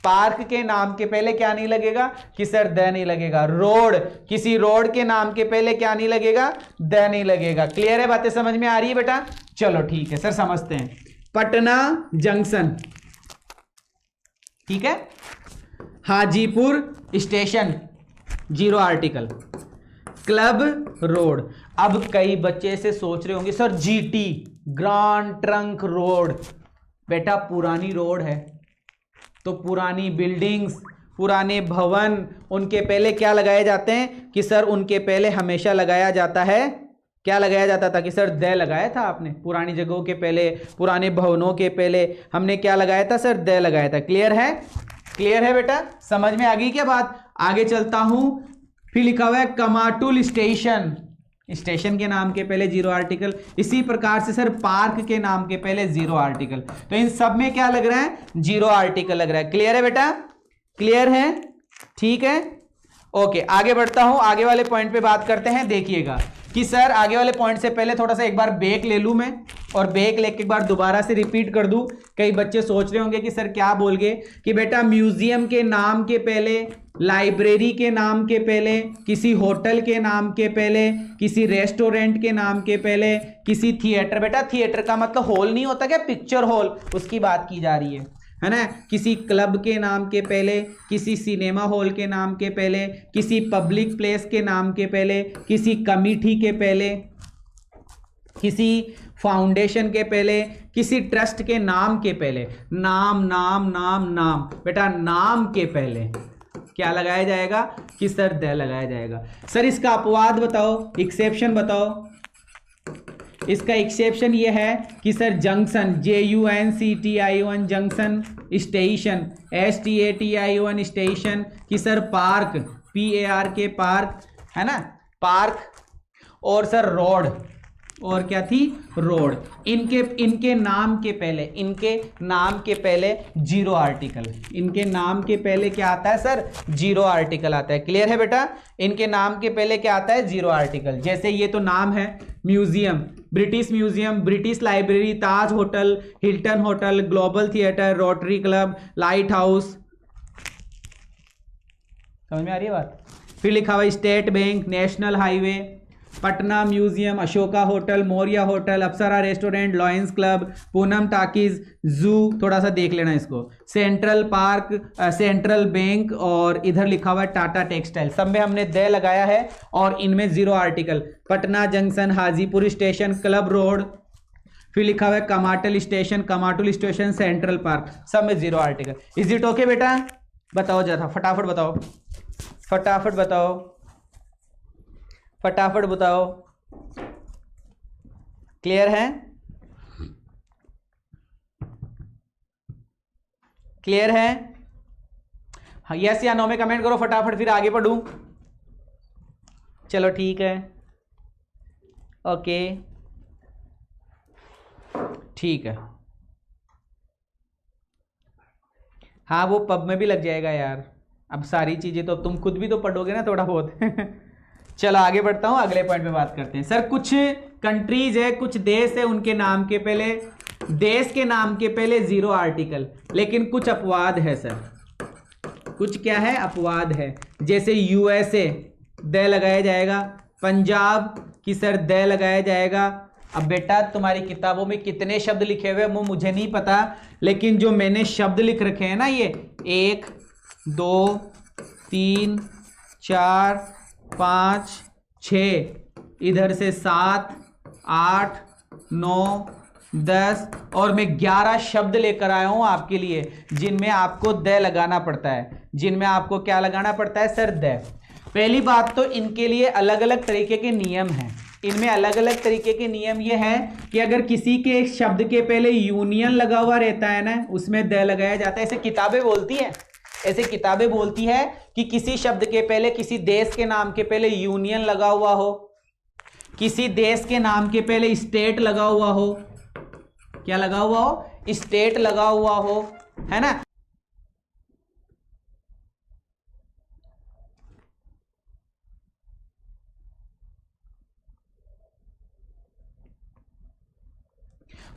पार्क के नाम के पहले क्या नहीं लगेगा, कि सर द नहीं लगेगा। रोड, किसी रोड के नाम के पहले क्या नहीं लगेगा, द नहीं लगेगा। क्लियर है, बातें समझ में आ रही है बेटा। चलो ठीक है सर, समझते हैं। पटना जंक्शन, ठीक है, Hajipur station, 0 article, club road. अब कई बच्चे से सोच रहे होंगे sir GT, grand trunk road, बेटा पुरानी रोड है तो पुरानी बिल्डिंग्स, पुराने भवन, उनके पहले क्या लगाए जाते हैं, कि सर उनके पहले हमेशा लगाया जाता है, क्या लगाया जाता था, कि सर द लगाया था आपने, पुरानी जगहों के पहले, पुराने भवनों के पहले हमने क्या लगाया था सर, द लगाया था। क्लियर है, क्लियर है बेटा, समझ में आ गई क्या बात। आगे चलता हूं, फिर लिखा हुआ है कमाटुल स्टेशन, स्टेशन के नाम के पहले जीरो आर्टिकल। इसी प्रकार से सर पार्क के नाम के पहले जीरो आर्टिकल। तो इन सब में क्या लग रहा है? जीरो आर्टिकल लग रहा है। क्लियर है बेटा? क्लियर है? ठीक है, ओके। आगे बढ़ता हूं, आगे वाले पॉइंट पे बात करते हैं। देखिएगा कि सर आगे वाले पॉइंट से पहले थोड़ा सा एक बार ब्रेक ले लूं मैं, और ब्रेक लेके एक बार दोबारा से रिपीट कर दूं। कई बच्चे सोच रहे होंगे कि सर क्या बोल गए, कि बेटा म्यूजियम के नाम के पहले, लाइब्रेरी के नाम के पहले, किसी होटल के नाम के पहले, किसी रेस्टोरेंट के नाम के पहले, किसी थिएटर, बेटा थिएटर का मतलब हॉल नहीं होता क्या, पिक्चर हॉल, उसकी बात की जा रही है ना। किसी क्लब के नाम के पहले, किसी सिनेमा हॉल के नाम के पहले, किसी पब्लिक प्लेस के नाम के पहले, किसी कमिटी के पहले, किसी फाउंडेशन के पहले, किसी ट्रस्ट के नाम के पहले, नाम नाम नाम नाम, बेटा नाम के पहले क्या लगाया जाएगा? कि सर द लगाया जाएगा। सर इसका अपवाद बताओ, एक्सेप्शन बताओ। इसका एक्सेप्शन ये है कि sir junction, JUNCTION junction, station STATION station, कि सर पार्क PARK पार्क, है ना पार्क, और सर रोड, और क्या थी? रोड। इनके नाम के पहले, इनके नाम के पहले जीरो आर्टिकल, इनके नाम के पहले क्या आता है सर? जीरो आर्टिकल आता है। क्लियर है बेटा? इनके नाम के पहले क्या आता है? Zero article. जैसे ये तो नाम है, museum, British, British library, Taj hotel, Hilton hotel, global theatre, rotary club, lighthouse. समझ में आ रही है बात? फिर लिखा हुआ state bank, national highway, Patna museum, Ashoka hotel, Maurya hotel, Apsara restaurant, lions club, Poonam talkies, zoo, थोड़ा सा देख लेना इसको, सेंट्रल पार्क, सेंट्रल बैंक, और इधर लिखा हुआ है टाटा टेक्सटाइल। सब में हमने दे लगाया है और इनमें zero article. Patna junction, Hajipur station, club road, फिर लिखा हुआ है कमाटल स्टेशन, सेंट्रल पार्क, सब में zero article. Is it okay बेटा? बताओ जरा, फटाफट बताओ, फटाफट बताओ, फटाफट बताओ। क्लियर है? क्लियर है? हाँ, यस या नो में कमेंट करो फटाफट, फिर आगे बढ़ूं। चलो ठीक है, ओके ठीक है। हाँ वो पब में भी लग जाएगा यार, अब सारी चीजें तो तुम खुद भी तो पढ़ोगे ना थोड़ा बहुत। चलो आगे बढ़ता हूं, अगले पॉइंट पे बात करते हैं। सर कुछ कंट्रीज है, कुछ देश है, उनके नाम के पहले, देश के नाम के पहले जीरो आर्टिकल, लेकिन कुछ अपवाद है सर। कुछ क्या है? अपवाद है। जैसे USA द लगाया जाएगा, पंजाब की सर द लगाया जाएगा। अब बेटा तुम्हारी किताबों में कितने शब्द लिखे हुए वो मुझे नहीं पता, लेकिन जो मैंने शब्द लिख रखे हैं ना, ये 1 2 3 4 5 6, इधर से 7 8 9 10, और मैं 11 शब्द लेकर आया हूं आपके लिए, जिनमें आपको द लगाना पड़ता है। जिनमें आपको क्या लगाना पड़ता है सर? द। पहली बात तो इनके लिए अलग अलग तरीके के नियम हैं। इनमें अलग अलग तरीके के नियम ये है कि अगर किसी के शब्द के पहले यूनियन लगा हुआ रहता है ना, उसमें द लगाया जाता है। ऐसे किताबें बोलती है, ऐसे किताबें बोलती है कि किसी शब्द के पहले, किसी देश के नाम के पहले यूनियन लगा हुआ हो, किसी देश के नाम के पहले स्टेट लगा हुआ हो, क्या लगा हुआ हो? स्टेट लगा हुआ हो, है ना।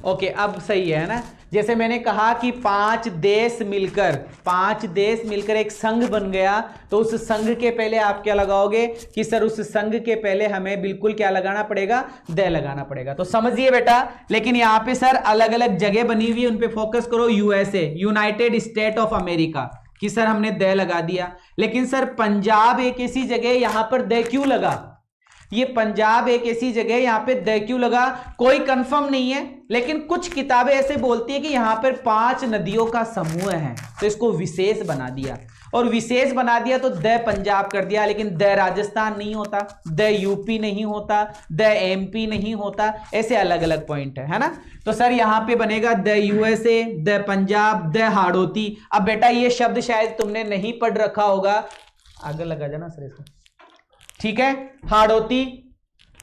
ओके अब सही है ना। जैसे मैंने कहा कि 5 देश मिलकर एक संघ बन गया, तो उस संघ के पहले आप क्या लगाओगे कि सर उस संघ के पहले हमें बिल्कुल क्या लगाना पड़ेगा? द लगाना पड़ेगा। तो समझिए बेटा, लेकिन यहां पे सर अलग अलग जगह बनी हुई है, उन पे फोकस करो। USA United state of America कि सर हमने द लगा दिया, लेकिन सर पंजाब एक ऐसी जगह, यहां पर द क्यों लगा? ये पंजाब एक ऐसी जगह, यहां पे द क्यों लगा कोई कंफर्म नहीं है, लेकिन कुछ किताबें ऐसे बोलती है कि यहां पर 5 नदियों का समूह है, तो इसको विशेष बना दिया। और विशेष बना दिया तो द पंजाब कर दिया, लेकिन द राजस्थान नहीं होता, द यूपी नहीं होता, द MP नहीं होता, ऐसे अलग अलग पॉइंट है ना। तो सर यहां पे बनेगा the USA, the Punjab, the Hadoti. अब बेटा ये शब्द शायद तुमने नहीं पढ़ रखा होगा, आगे लगा जाना सर इसको, ठीक है। हाड़ौती,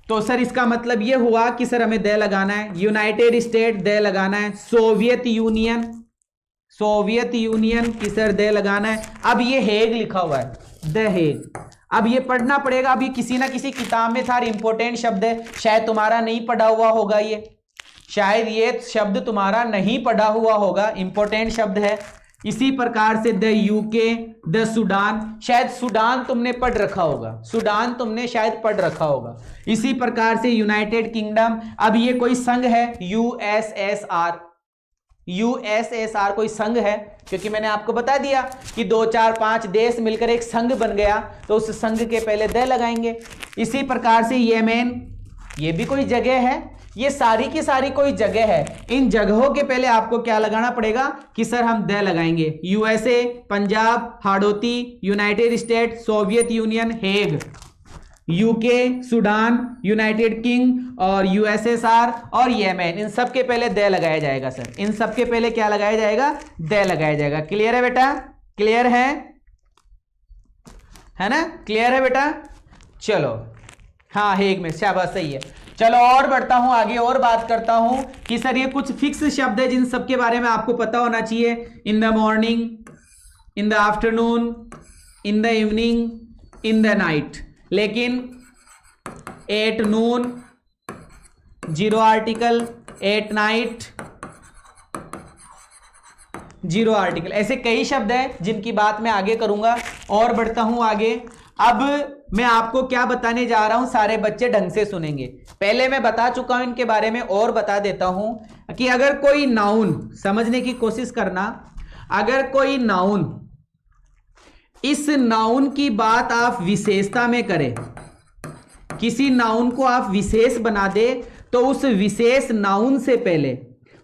तो सर इसका मतलब ये हुआ कि सर हमें दे लगाना है। यूनाइटेड स्टेट दे लगाना है। सोवियत यूनियन, सोवियत यूनियन की सर दे लगाना है। अब ये हेग लिखा हुआ है, द हेग, अब ये पढ़ना पड़ेगा। अब ये किसी ना किसी किताब में था, इंपॉर्टेंट शब्द है, शायद तुम्हारा नहीं पढ़ा हुआ होगा, ये शायद ये शब्द तुम्हारा नहीं पढ़ा हुआ होगा, इंपॉर्टेंट शब्द है। इसी प्रकार से द यूके, द सूडान, शायद सूडान तुमने पढ़ रखा होगा, सूडान तुमने शायद पढ़ रखा होगा। इसी प्रकार से यूनाइटेड किंगडम, अब ये कोई संघ है, यूएसएसआर, यूएसएसआर कोई संघ है, क्योंकि मैंने आपको बता दिया कि 2 4 5 देश मिलकर एक संघ बन गया, तो उस संघ के पहले द लगाएंगे। इसी प्रकार से येमेन, ये भी कोई जगह है, ये सारी की सारी कोई जगह है। इन जगहों के पहले आपको क्या लगाना पड़ेगा कि सर हम द लगाएंगे। USA, Punjab, Hadoti, United state, Soviet union, Hague, UK, Sudan, United king और यूएसएसआर और येमेन, इन सब के पहले द लगाया जाएगा सर। इन सब के पहले क्या लगाया जाएगा? द लगाया जाएगा। क्लियर है बेटा? क्लियर है ना? क्लियर है बेटा? चलो, हाँ हेग में, शाबाश, सही है। चलो और बढ़ता हूं आगे और बात करता हूं कि सर ये कुछ फिक्स शब्द है जिन सब के बारे में आपको पता होना चाहिए। In the morning, in the afternoon, in the evening, in the night, लेकिन at noon zero article, at night zero article, ऐसे कई शब्द हैं जिनकी बात मैं आगे करूंगा। और बढ़ता हूं आगे। अब मैं आपको क्या बताने जा रहा हूं, सारे बच्चे ढंग से सुनेंगे। पहले मैं बता चुका हूं इनके बारे में, और बता देता हूं कि अगर कोई नाउन, समझने की कोशिश करना, अगर कोई नाउन, इस नाउन की बात आप विशेषता में करें, किसी नाउन को आप विशेष बना दे, तो उस विशेष नाउन से पहले,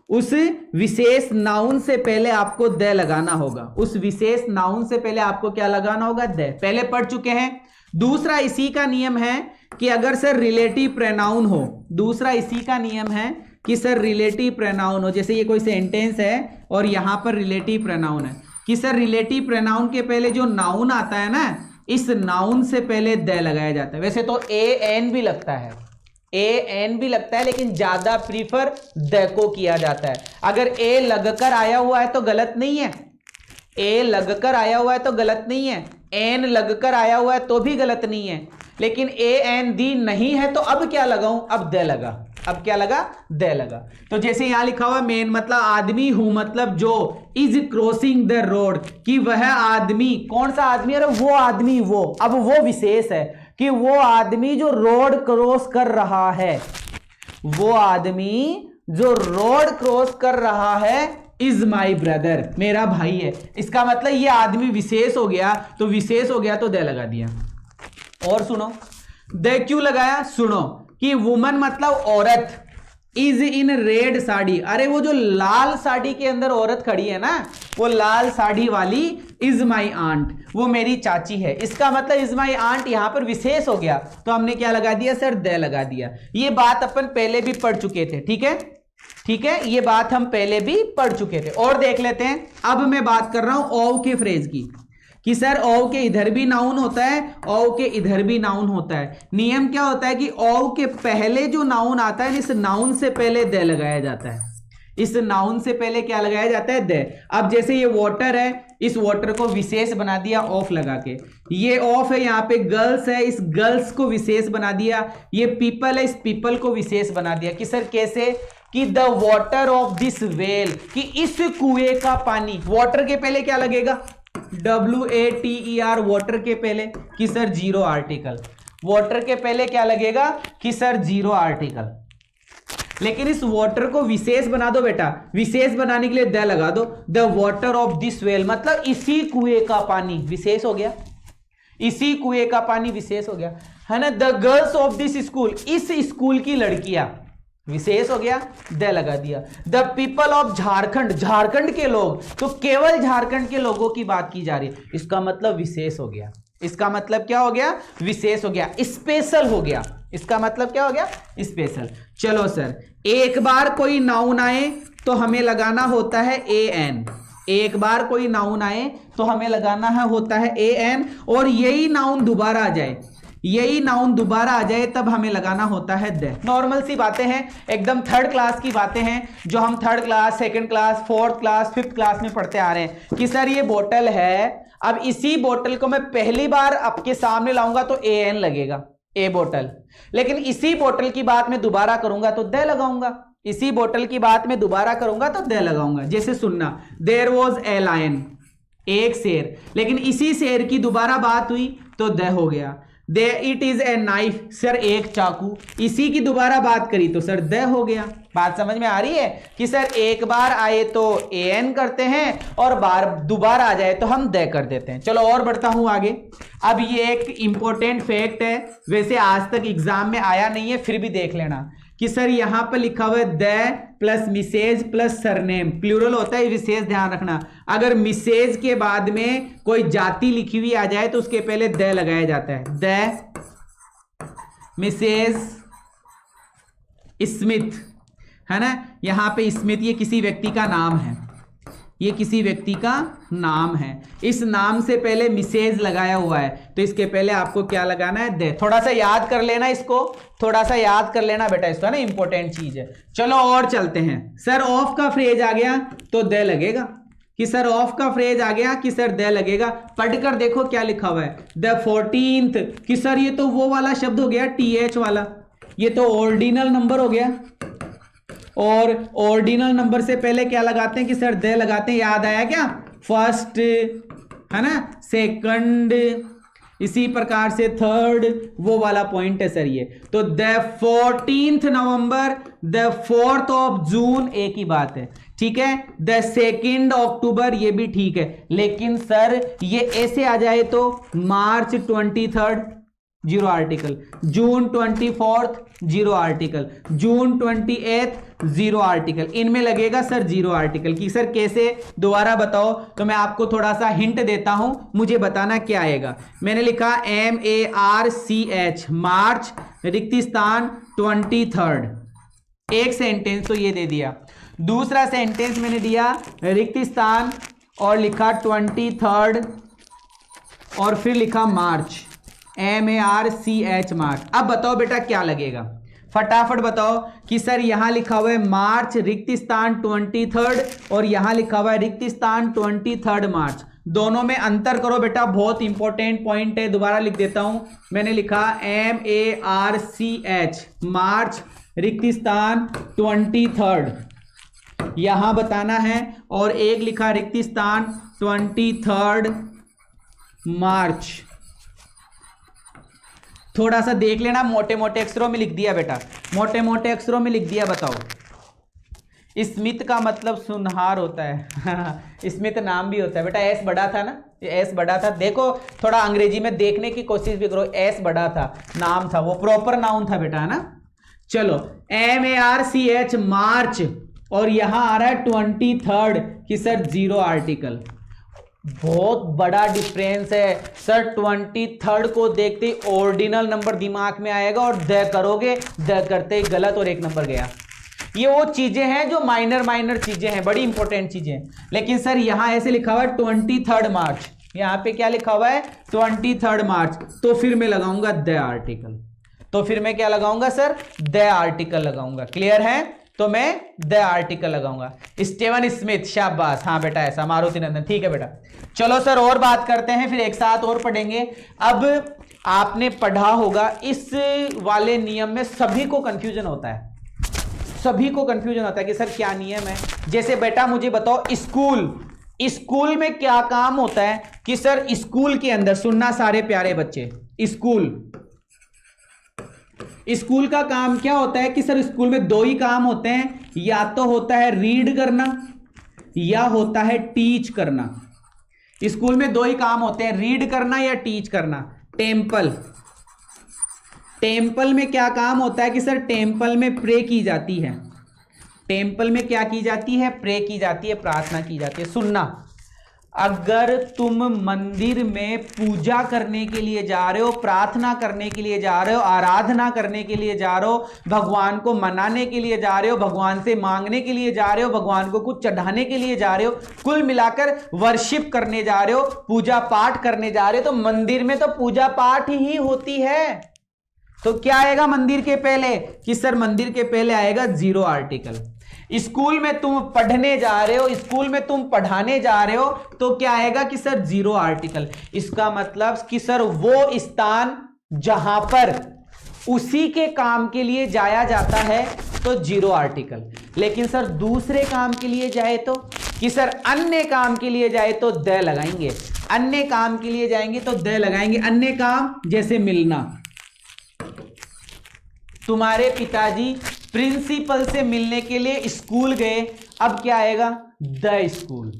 उस विशेष नाउन से पहले आपको द लगाना होगा। उस विशेष नाउन से पहले आपको क्या लगाना होगा? द। पहले पढ़ चुके हैं। दूसरा इसी का नियम है कि अगर सर रिलेटिव प्रोनाउन हो, दूसरा इसी का नियम है कि सर रिलेटिव प्रोनाउन हो, जैसे ये कोई सेंटेंस है और यहां पर रिलेटिव प्रोनाउन है, कि सर रिलेटिव प्रोनाउन के पहले जो नाउन आता है ना, इस नाउन से पहले द लगाया जाता है। वैसे तो ए एन भी लगता है, ए एन भी लगता है, लेकिन ज्यादा प्रीफर द को किया जाता है। अगर ए लगकर आया हुआ है तो गलत नहीं है, ए लगकर आया हुआ है तो गलत नहीं है, एन लगकर आया हुआ है तो भी गलत नहीं है, लेकिन ए एन दी नहीं है, तो अब क्या लगाऊं? अब द लगा। अब क्या लगा? द लगा। तो जैसे यहां लिखा हुआ मेन मतलब आदमी हूं, मतलब जो, इज क्रॉसिंग द रोड, कि वह आदमी, कौन सा आदमी? अरे वो आदमी, वो, अब वो विशेष है कि वो आदमी जो रोड क्रॉस कर रहा है, वो आदमी जो रोड क्रॉस कर रहा है, इज माई ब्रदर, मेरा भाई है। इसका मतलब ये आदमी विशेष हो गया, तो विशेष हो गया तो द लगा दिया। और सुनो, द क्यों लगाया? सुनो कि वुमन मतलब औरत, इज इन रेड साड़ी, अरे वो जो लाल साड़ी के अंदर औरत खड़ी है ना, वो लाल साड़ी वाली इज माई आंट, वो मेरी चाची है। इसका मतलब इज माई आंट यहां पर विशेष हो गया, तो हमने क्या लगा दिया सर? द लगा दिया। ये बात अपन पहले भी पढ़ चुके थे, ठीक है? ठीक है, ये बात हम पहले भी पढ़ चुके थे। और देख लेते हैं। अब मैं बात कर रहा हूं ऑव के फ्रेज की, कि सर ऑव के इधर भी नाउन होता है, ऑव के इधर भी नाउन होता है। नियम क्या होता है कि ऑव के पहले जो नाउन आता है, इस नाउन से पहले द लगाया जाता है। इस नाउन से पहले क्या लगाया जाता है? द। अब जैसे ये वाटर है, इस वाटर को विशेष बना दिया ऑफ लगा के। ये ऑफ है, यहाँ पे गर्ल्स है, इस गर्ल्स को विशेष बना दिया। ये पीपल है, इस पीपल को विशेष बना दिया। कि सर कैसे? कि the water of this well, कि इस कुएं का पानी। वाटर के पहले क्या लगेगा? WATER, वाटर के पहले, कि सर जीरो आर्टिकल। वाटर के पहले क्या लगेगा? कि सर जीरो आर्टिकल। लेकिन इस वाटर को विशेष बना दो बेटा, विशेष बनाने के लिए द लगा दो। The water of this well, मतलब इसी कुएं का पानी, विशेष हो गया। इसी कुएं का पानी विशेष हो गया, है ना। The girls of this school, इस स्कूल की लड़कियां, विशेष हो गया, द लगा दिया। The people of Jharkhand, Jharkhand के लोग, तो केवल झारखंड के लोगों की बात की जा रही है, इसका मतलब विशेष हो गया। इसका मतलब क्या हो गया? विशेष हो गया, स्पेशल हो गया। इसका मतलब क्या हो गया? स्पेशल। चलो सर, एक बार कोई नाउन आए तो हमें लगाना होता है AN। एक बार कोई नाउन आए तो हमें लगाना है होता है AN, और यही नाउन दोबारा आ जाए, यही नाउन दोबारा आ जाए तब हमें लगाना होता है द। नॉर्मल सी बातें हैं, एकदम थर्ड क्लास की बातें हैं जो हम third class, second class, fourth class, fifth class में पढ़ते आ रहे हैं कि सर ये बोतल है, अब इसी बोतल को मैं पहली बार आपके सामने लाऊंगा तो ए एन लगेगा, ए बोतल, लेकिन इसी बोतल की बात मैं दोबारा करूंगा तो द लगाऊंगा, इसी बोतल की बात मैं दोबारा करूंगा तो द लगाऊंगा। जैसे सुनना, देयर वॉज ए लायन, एक शेर, लेकिन इसी शेर की दोबारा बात हुई तो द हो गया। दे it is a knife, sir एक चाकू, इसी की दोबारा बात करी तो सर द हो गया। बात समझ में आ रही है कि सर एक बार आए तो ए एन करते हैं और बार दोबारा आ जाए तो हम द कर देते हैं। चलो और बढ़ता हूं आगे। अब ये एक इंपॉर्टेंट फैक्ट है, वैसे आज तक एग्जाम में आया नहीं है, फिर भी देख लेना कि सर यहां पर लिखा हुआ है the plus Mrs plus surname, plural होता है, विशेष ध्यान रखना। अगर मिसेज के बाद में कोई जाति लिखी हुई आ जाए तो उसके पहले द लगाया जाता है, द मिसेज स्मिथ, है ना। यहां पे स्मिथ ये किसी व्यक्ति का नाम है, ये किसी व्यक्ति का नाम है, इस नाम से पहले मिसेज लगाया हुआ है तो इसके पहले आपको क्या लगाना है, दे। थोड़ा सा याद कर लेना इसको, थोड़ा सा याद कर लेना बेटा इसको, है ना, इंपॉर्टेंट चीज है। चलो और चलते हैं। सर ऑफ का फ्रेज आ गया तो द लगेगा, कि सर ऑफ का फ्रेज आ गया कि सर द लगेगा। पढ़कर देखो क्या लिखा हुआ है, द 14th, कि सर ये तो वो वाला शब्द हो गया TH वाला, ये तो ऑर्डिनल नंबर हो गया, और ऑर्डिनल नंबर से पहले क्या लगाते हैं कि सर द लगाते हैं। याद आया क्या, फर्स्ट, है ना, सेकंड, इसी प्रकार से थर्ड, वो वाला पॉइंट है सर ये। तो the 14th November, the 4th of June, एक ही बात है, ठीक है। द 2nd अक्टूबर, ये भी ठीक है, लेकिन सर ये ऐसे आ जाए तो मार्च 23rd, जीरो आर्टिकल, जून 24th, जीरो आर्टिकल, जून 28th, जीरो आर्टिकल, इनमें लगेगा सर जीरो आर्टिकल। कि सर कैसे, दोबारा बताओ, तो मैं आपको थोड़ा सा हिंट देता हूं, मुझे बताना क्या आएगा। मैंने लिखा MARCH, मार्च, रिक्त स्थान 23rd, एक सेंटेंस तो ये दे दिया। दूसरा सेंटेंस मैंने दिया रिक्त स्थान और लिखा 23rd और फिर लिखा मार्च, MARCH, मार्च। अब बताओ बेटा क्या लगेगा, फटाफट बताओ कि सर यहां लिखा हुआ है मार्च, रिक्त स्थान 23rd, और यहां लिखा हुआ है रिक्त स्थान 23rd मार्च, दोनों में अंतर करो बेटा, बहुत इंपॉर्टेंट पॉइंट है। दोबारा लिख देता हूं, मैंने लिखा MARCH, मार्च, रिक्त स्थान 23rd, यहां बताना है, और एक लिखा रिक्त स्थान 23rd मार्च। थोड़ा सा देख लेना, मोटे मोटे अक्षरों में लिख दिया बेटा, मोटे मोटे अक्षरों में लिख दिया। बताओ, स्मिथ का मतलब सुनहार होता है स्मिथ नाम भी होता है बेटा, एस बड़ा था ना, एस बड़ा था, देखो थोड़ा अंग्रेजी में देखने की कोशिश भी करो, एस बड़ा था, नाम था, वो प्रॉपर नाउन था बेटा, है ना। चलो MARCH, मार्च, और यहां आ रहा है 23rd कि सर जीरो आर्टिकल। बहुत बड़ा डिफरेंस है सर, 23rd को देखते ही ऑर्डिनल नंबर दिमाग में आएगा और द करोगे, द करते ही गलत और एक नंबर गया। ये वो चीजें हैं जो माइनर चीजें हैं, बड़ी इंपॉर्टेंट चीजें। लेकिन सर यहां ऐसे लिखा हुआ है 23rd मार्च, यहां पे क्या लिखा हुआ है 23rd मार्च, तो फिर मैं लगाऊंगा द आर्टिकल, तो फिर मैं क्या लगाऊंगा सर, द आर्टिकल लगाऊंगा। क्लियर है, तो मैं द आर्टिकल लगाऊंगा। स्टीवन स्मिथ, शाबाश, हाँ बेटा ऐसा, मारुति नंदन, ठीक है बेटा। चलो सर और बात करते हैं, फिर एक साथ और पढ़ेंगे। अब आपने पढ़ा होगा इस वाले नियम में सभी को कंफ्यूजन होता है, सभी को कंफ्यूजन होता है कि सर क्या नियम है। जैसे बेटा मुझे बताओ, स्कूल में क्या काम होता है कि सर स्कूल के अंदर, सुनना सारे प्यारे बच्चे, स्कूल का काम क्या होता है कि सर स्कूल में दो ही काम होते हैं, या तो होता है रीड करना या होता है टीच करना। स्कूल में दो ही काम होते हैं, रीड करना या टीच करना। टेम्पल में क्या काम होता है कि सर टेम्पल में प्रे की जाती है, टेम्पल में क्या की जाती है, प्रे की जाती है, प्रार्थना की जाती है। सुनना, अगर तुम मंदिर में पूजा करने के लिए जा रहे हो, प्रार्थना करने के लिए जा रहे हो, आराधना करने के लिए जा रहे हो, भगवान को मनाने के लिए जा रहे हो, भगवान से मांगने के लिए जा रहे हो, भगवान को कुछ चढ़ाने के लिए जा रहे हो, कुल मिलाकर वर्शिप करने जा रहे हो, पूजा पाठ करने जा रहे हो, तो मंदिर में तो पूजा पाठ ही होती है। तो क्या आएगा मंदिर के पहले? कि सर मंदिर के पहले आएगा जीरो आर्टिकल। स्कूल में तुम पढ़ने जा रहे हो, स्कूल में तुम पढ़ाने जा रहे हो, तो क्या आएगा कि सर जीरो आर्टिकल। इसका मतलब कि सर वो स्थान जहां पर उसी के काम के लिए जाया जाता है तो जीरो आर्टिकल। लेकिन सर दूसरे काम के लिए जाए तो, कि सर अन्य काम के लिए जाए तो द लगाएंगे, अन्य काम के लिए जाएंगे तो द लगाएंगे। अन्य काम जैसे मिलना, तुम्हारे पिताजी प्रिंसिपल से मिलने के लिए स्कूल गए, अब क्या आएगा? The school.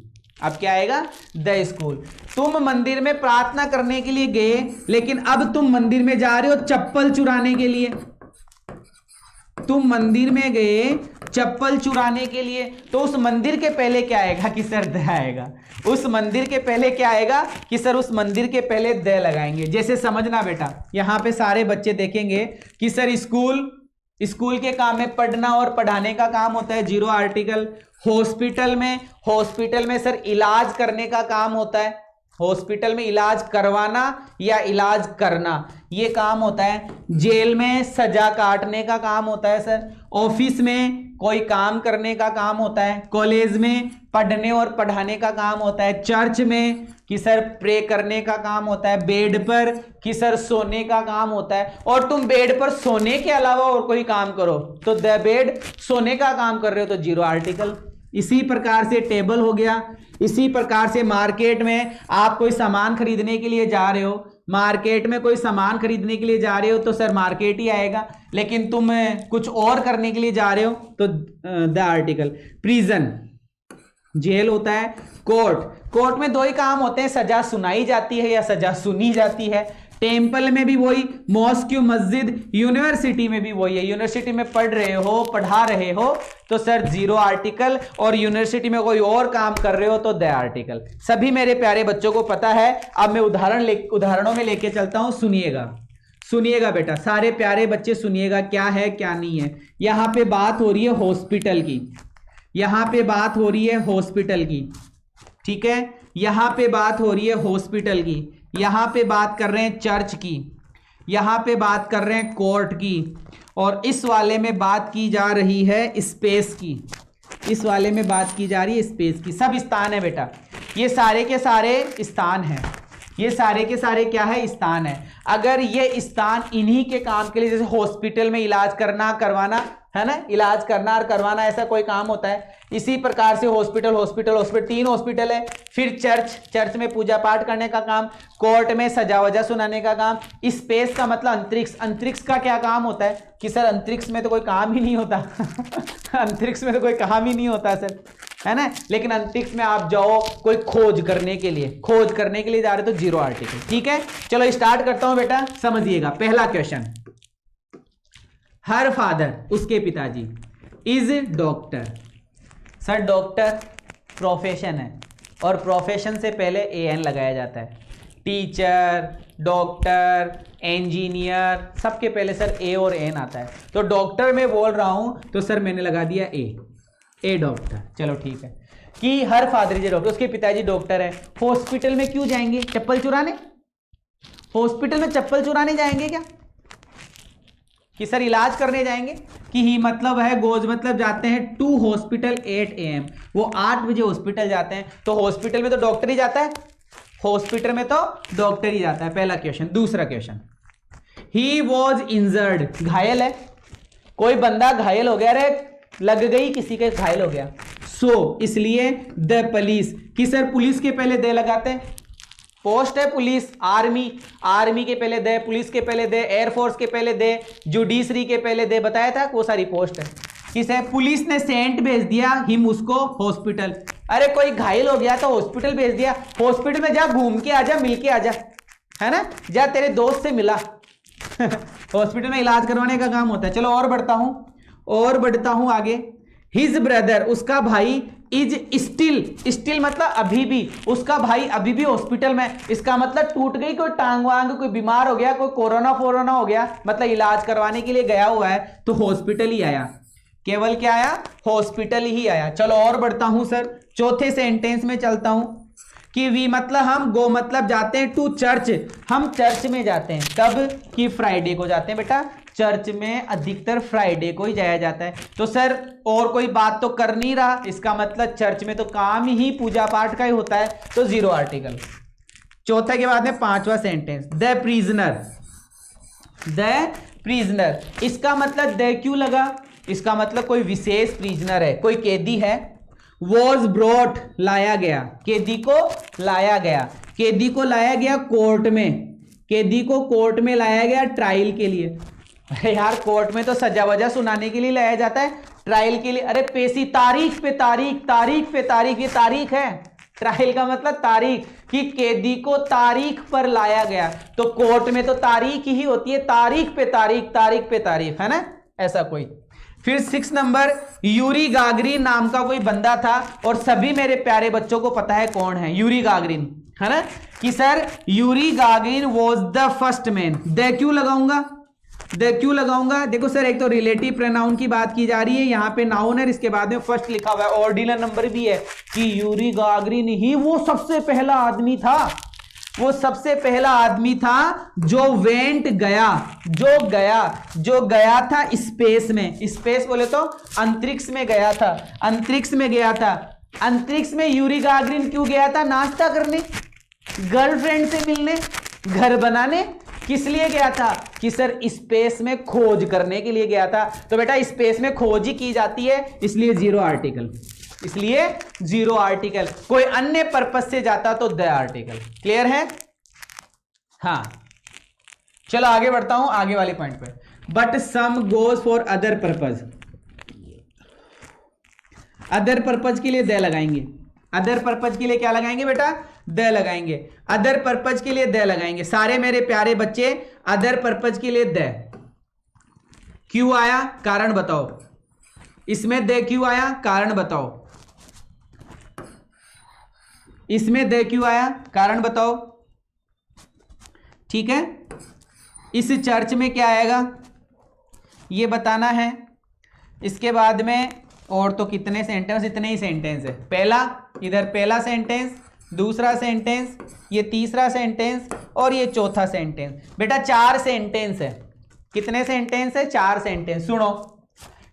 अब क्या आएगा? The school. तुम मंदिर में प्रार्थना करने के लिए गए, लेकिन अब तुम मंदिर में जा रहे हो चप्पल चुराने के लिए। तुम मंदिर में गए चप्पल चुराने के लिए, तो उस मंदिर के पहले क्या आएगा? कि सर द आएगा। उस मंदिर के पहले क्या आएगा? कि सर उस मंदिर के पहले द लगाएंगे। जैसे समझना बेटा, यहां पे सारे बच्चे देखेंगे कि सर स्कूल के काम में पढ़ना और पढ़ाने का काम होता है, जीरो आर्टिकल। हॉस्पिटल में सर इलाज करने का काम होता है, हॉस्पिटल में इलाज करवाना या इलाज करना ये काम होता है। जेल में सजा काटने का काम होता है सर। ऑफिस में कोई काम करने का काम होता है। कॉलेज में पढ़ने और पढ़ाने का काम होता है। चर्च में कि सर प्रे करने का काम होता है। बेड पर कि सर सोने का काम होता है। और तुम बेड पर सोने के अलावा और कोई काम करो तो द बेड सोने का काम कर रहे हो तो जीरो आर्टिकल। इसी प्रकार से टेबल हो गया। इसी प्रकार से मार्केट में आप कोई सामान खरीदने के लिए जा रहे हो, मार्केट में कोई सामान खरीदने के लिए जा रहे हो तो सर मार्केट ही आएगा। लेकिन तुम कुछ और करने के लिए जा रहे हो तो द आर्टिकल। प्रिजन जेल होता है। कोर्ट में दो ही काम होते हैं, सजा सुनाई जाती है या सजा सुनी जाती है। टेम्पल में भी वही, मॉस्क मस्जिद, यूनिवर्सिटी में भी वही है। यूनिवर्सिटी में पढ़ रहे हो, पढ़ा रहे हो तो सर जीरो आर्टिकल, और यूनिवर्सिटी में कोई और काम कर रहे हो तो द आर्टिकल। सभी मेरे प्यारे बच्चों को पता है। अब मैं उदाहरणों में लेके चलता हूं, सुनिएगा बेटा, सारे प्यारे बच्चे सुनिएगा क्या है क्या नहीं है। यहां पे बात हो रही है हॉस्पिटल की, यहां पे बात हो रही है हॉस्पिटल की, ठीक है। यहां पे बात हो रही है हॉस्पिटल की, यहां पे बात कर रहे हैं चर्च की, यहां पे बात कर रहे हैं कोर्ट की, और इस वाले में बात की जा रही है स्पेस की। इस वाले में बात की जा रही है स्पेस की। सब स्थान है बेटा, ये सारे के सारे स्थान हैं, ये सारे के सारे क्या है? स्थान है। अगर ये स्थान इन्हीं के काम के लिए, जैसे हॉस्पिटल में इलाज करना करवाना है ना, इलाज करना और करवाना ऐसा कोई काम होता है। इसी प्रकार से हॉस्पिटल 3 हॉस्पिटल है। फिर चर्च में पूजा पाठ करने का काम, कोर्ट में सजा वजा सुनाने का काम। स्पेस का मतलब अंतरिक्ष का क्या काम होता है? कि सर अंतरिक्ष में तो कोई काम ही नहीं होता अंतरिक्ष में तो कोई काम ही नहीं होता सर, है ना। लेकिन अंतरिक्ष में आप जाओ कोई खोज करने के लिए जा रहे तो जीरो आर्टिकल, ठीक है। चलो स्टार्ट करता हूं बेटा, समझिएगा। पहला क्वेश्चन, हर फादर उसके पिताजी is doctor. Sir doctor profession है, और प्रोफेशन से पहले एन लगाया जाता है। टीचर, डॉक्टर, इंजीनियर, सबके पहले सर ए और एन आता है। तो डॉक्टर में बोल रहा हूं तो सर मैंने लगा दिया ए डॉक्टर। चलो ठीक है कि हर फादर इज डॉक्टर, उसके पिताजी डॉक्टर है। हॉस्पिटल में क्यों जाएंगे? चप्पल चुराने? हॉस्पिटल में चप्पल चुराने जाएंगे क्या? कि सर इलाज करने जाएंगे? कि ही मतलब है गोज मतलब जाते हैं टू हॉस्पिटल 8 AM, वो 8 बजे हॉस्पिटल जाते हैं। तो हॉस्पिटल में तो डॉक्टर ही जाता है, हॉस्पिटल में तो डॉक्टर ही जाता है। पहला क्वेश्चन। दूसरा क्वेश्चन, ही वॉज इंजर्ड, घायल है, कोई बंदा घायल हो गया, रे लग गई किसी के, घायल हो गया। सो इसलिए द पुलिस, कि सर पुलिस के पहले दे लगाते हैं। पोस्ट है पुलिस, आर्मी के पहले दे, पुलिस के पहले दे, एयरफोर्स के पहले दे, जुडिशरी के पहले दे, बताया था वो सारी पोस्ट है। किसे? पुलिस ने सेंट भेज दिया हिम उसको हॉस्पिटल। अरे कोई घायल हो गया तो हॉस्पिटल भेज दिया, हॉस्पिटल में जा, घूम के आजा, मिल के आजा, है ना, जा तेरे दोस्त से मिला हॉस्पिटल में इलाज करवाने का काम होता है। चलो और बढ़ता हूं आगे। हिज ब्रदर, उसका भाई इज स्टिल मतलब अभी भी, उसका भाई अभी भी हॉस्पिटल में। इसका मतलब टूट गई कोई टांग वांग, कोई बीमार हो गया, कोई कोरोना फोरोना हो गया, मतलब इलाज करवाने के लिए गया हुआ है तो हॉस्पिटल ही आया, केवल क्या आया, हॉस्पिटल ही आया। चलो और बढ़ता हूं सर, चौथे सेंटेंस में चलता हूं कि वी मतलब हम, गो मतलब जाते हैं, टू चर्च हम चर्च में जाते हैं, कब कि फ्राइडे को जाते हैं बेटा, चर्च में अधिकतर फ्राइडे को ही जाया जाता है। तो सर और कोई बात तो कर नहीं रहा, इसका मतलब चर्च में तो काम ही पूजा पाठ का ही होता है, तो जीरो आर्टिकल। चौथा के बाद में पांचवा सेंटेंस, द प्रिजनर, इसका मतलब द क्यों लगा, इसका मतलब कोई विशेष प्रिजनर है, कोई कैदी है। वॉज ब्रॉट लाया गया, कैदी को लाया गया, कैदी को लाया गया कोर्ट में, कैदी को कोर्ट में लाया गया ट्रायल के लिए। अरे यार कोर्ट में तो सजा वजह सुनाने के लिए लाया जाता है, ट्रायल के लिए अरे पेशी, तारीख पे तारीख, तारीख पे तारीख, ये तारीख है, ट्रायल का मतलब तारीख, कि कैदी को तारीख पर लाया गया, तो कोर्ट में तो तारीख ही होती है, तारीख पे तारीख, तारीख पे तारीख, है ना, ऐसा कोई। फिर 6 नंबर, यूरी गागरिन नाम का कोई बंदा था, और सभी मेरे प्यारे बच्चों को पता है कौन है यूरी गागरिन, है ना, कि sir Yuri Gagarin was the first man. The क्यों लगाऊंगा, द क्यों लगाऊंगा, देखो सर एक तो रिलेटिव प्रोनाउन की बात की जा रही है, यहाँ पे नाउन है, इसके बाद में फर्स्ट लिखा हुआ है, ऑर्डिनल नंबर भी है, कि यूरी गागरिन ही वो सबसे पहला आदमी था, वो सबसे पहला आदमी था जो वेंट गया, जो गया था स्पेस में, स्पेस बोले तो अंतरिक्ष में गया था, अंतरिक्ष में गया था। अंतरिक्ष में यूरी गागरिन क्यों गया था, नाश्ता करने, गर्लफ्रेंड से मिलने, घर बनाने, किस लिए गया था, कि सर स्पेस में खोज करने के लिए गया था। तो बेटा स्पेस में खोज ही की जाती है, इसलिए जीरो आर्टिकल, इसलिए जीरो आर्टिकल। कोई अन्य पर्पस से जाता तो द आर्टिकल। क्लियर है, हाँ चलो आगे बढ़ता हूं आगे वाले पॉइंट पे। But some goes for other purpose, other purpose के लिए द लगाएंगे, अदर पर्पज के लिए क्या लगाएंगे बेटा, द लगाएंगे, अदर पर्पज के लिए द लगाएंगे। सारे मेरे प्यारे बच्चे अदर पर्पज के लिए द क्यों आया, कारण बताओ, इसमें द क्यों आया, कारण बताओ, इसमें द क्यों आया, कारण बताओ, ठीक है। इस चर्च में क्या आएगा ये बताना है। इसके बाद में और तो कितने सेंटेंस, इतने ही सेंटेंस है। पहला, इधर पहला सेंटेंस, दूसरा सेंटेंस, ये तीसरा सेंटेंस और ये चौथा सेंटेंस। बेटा 4 सेंटेंस है। कितने सेंटेंस है, 4 सेंटेंस। सुनो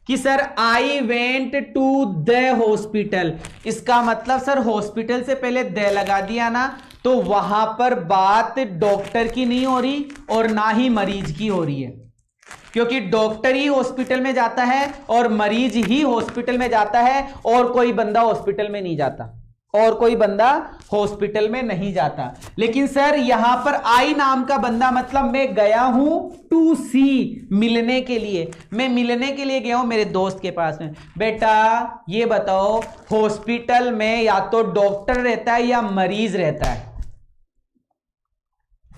कि sir I went to the hospital, इसका मतलब सर हॉस्पिटल से पहले द लगा दिया ना, तो वहां पर बात डॉक्टर की नहीं हो रही और ना ही मरीज की हो रही है, क्योंकि डॉक्टर ही हॉस्पिटल में जाता है और मरीज ही हॉस्पिटल में जाता है, और कोई बंदा हॉस्पिटल में नहीं जाता, और कोई बंदा हॉस्पिटल में नहीं जाता। लेकिन सर यहां पर आई नाम का बंदा मतलब मैं गया हूं टू सी, मिलने के लिए, मैं मिलने के लिए गया हूं मेरे दोस्त के पास में। बेटा ये बताओ हॉस्पिटल में या तो डॉक्टर रहता है या मरीज रहता है,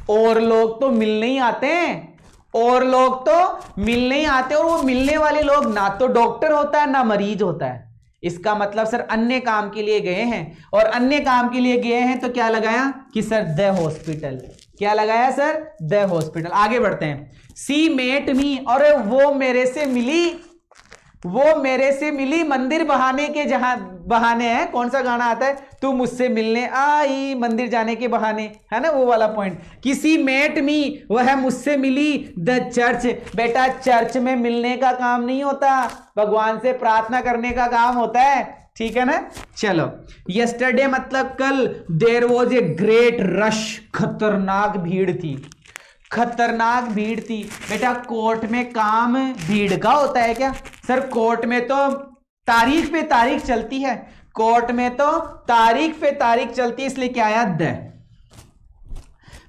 और लोग तो मिलने ही आते हैं, और लोग तो मिलने ही आते हैं, और वो मिलने वाले लोग ना तो डॉक्टर होता है ना मरीज होता है। इसका मतलब सर अन्य काम के लिए गए हैं, और अन्य काम के लिए गए हैं तो क्या लगाया कि सर द हॉस्पिटल, क्या लगाया सर, द हॉस्पिटल। आगे बढ़ते हैं। सी मेट मी, और वो मेरे से मिली, वो मेरे से मिली मंदिर बहाने के, जहां बहाने हैं, कौन सा गाना आता है, तू मुझसे मिलने आई, मंदिर जाने के बहाने, है ना वो वाला पॉइंट। किसी मेट मी, वह मुझसे मिली, द चर्च, बेटा चर्च में मिलने का काम नहीं होता, भगवान से प्रार्थना करने का काम होता है, ठीक है ना। चलो यस्टरडे मतलब कल, there was a great rush, खतरनाक भीड़ थी, खतरनाक भीड़ थी। बेटा कोर्ट में काम भीड़ का होता है क्या, सर कोर्ट में तो तारीख पे तारीख चलती है, कोर्ट में तो तारीख पे तारीख चलती है, इसलिए क्या आया द।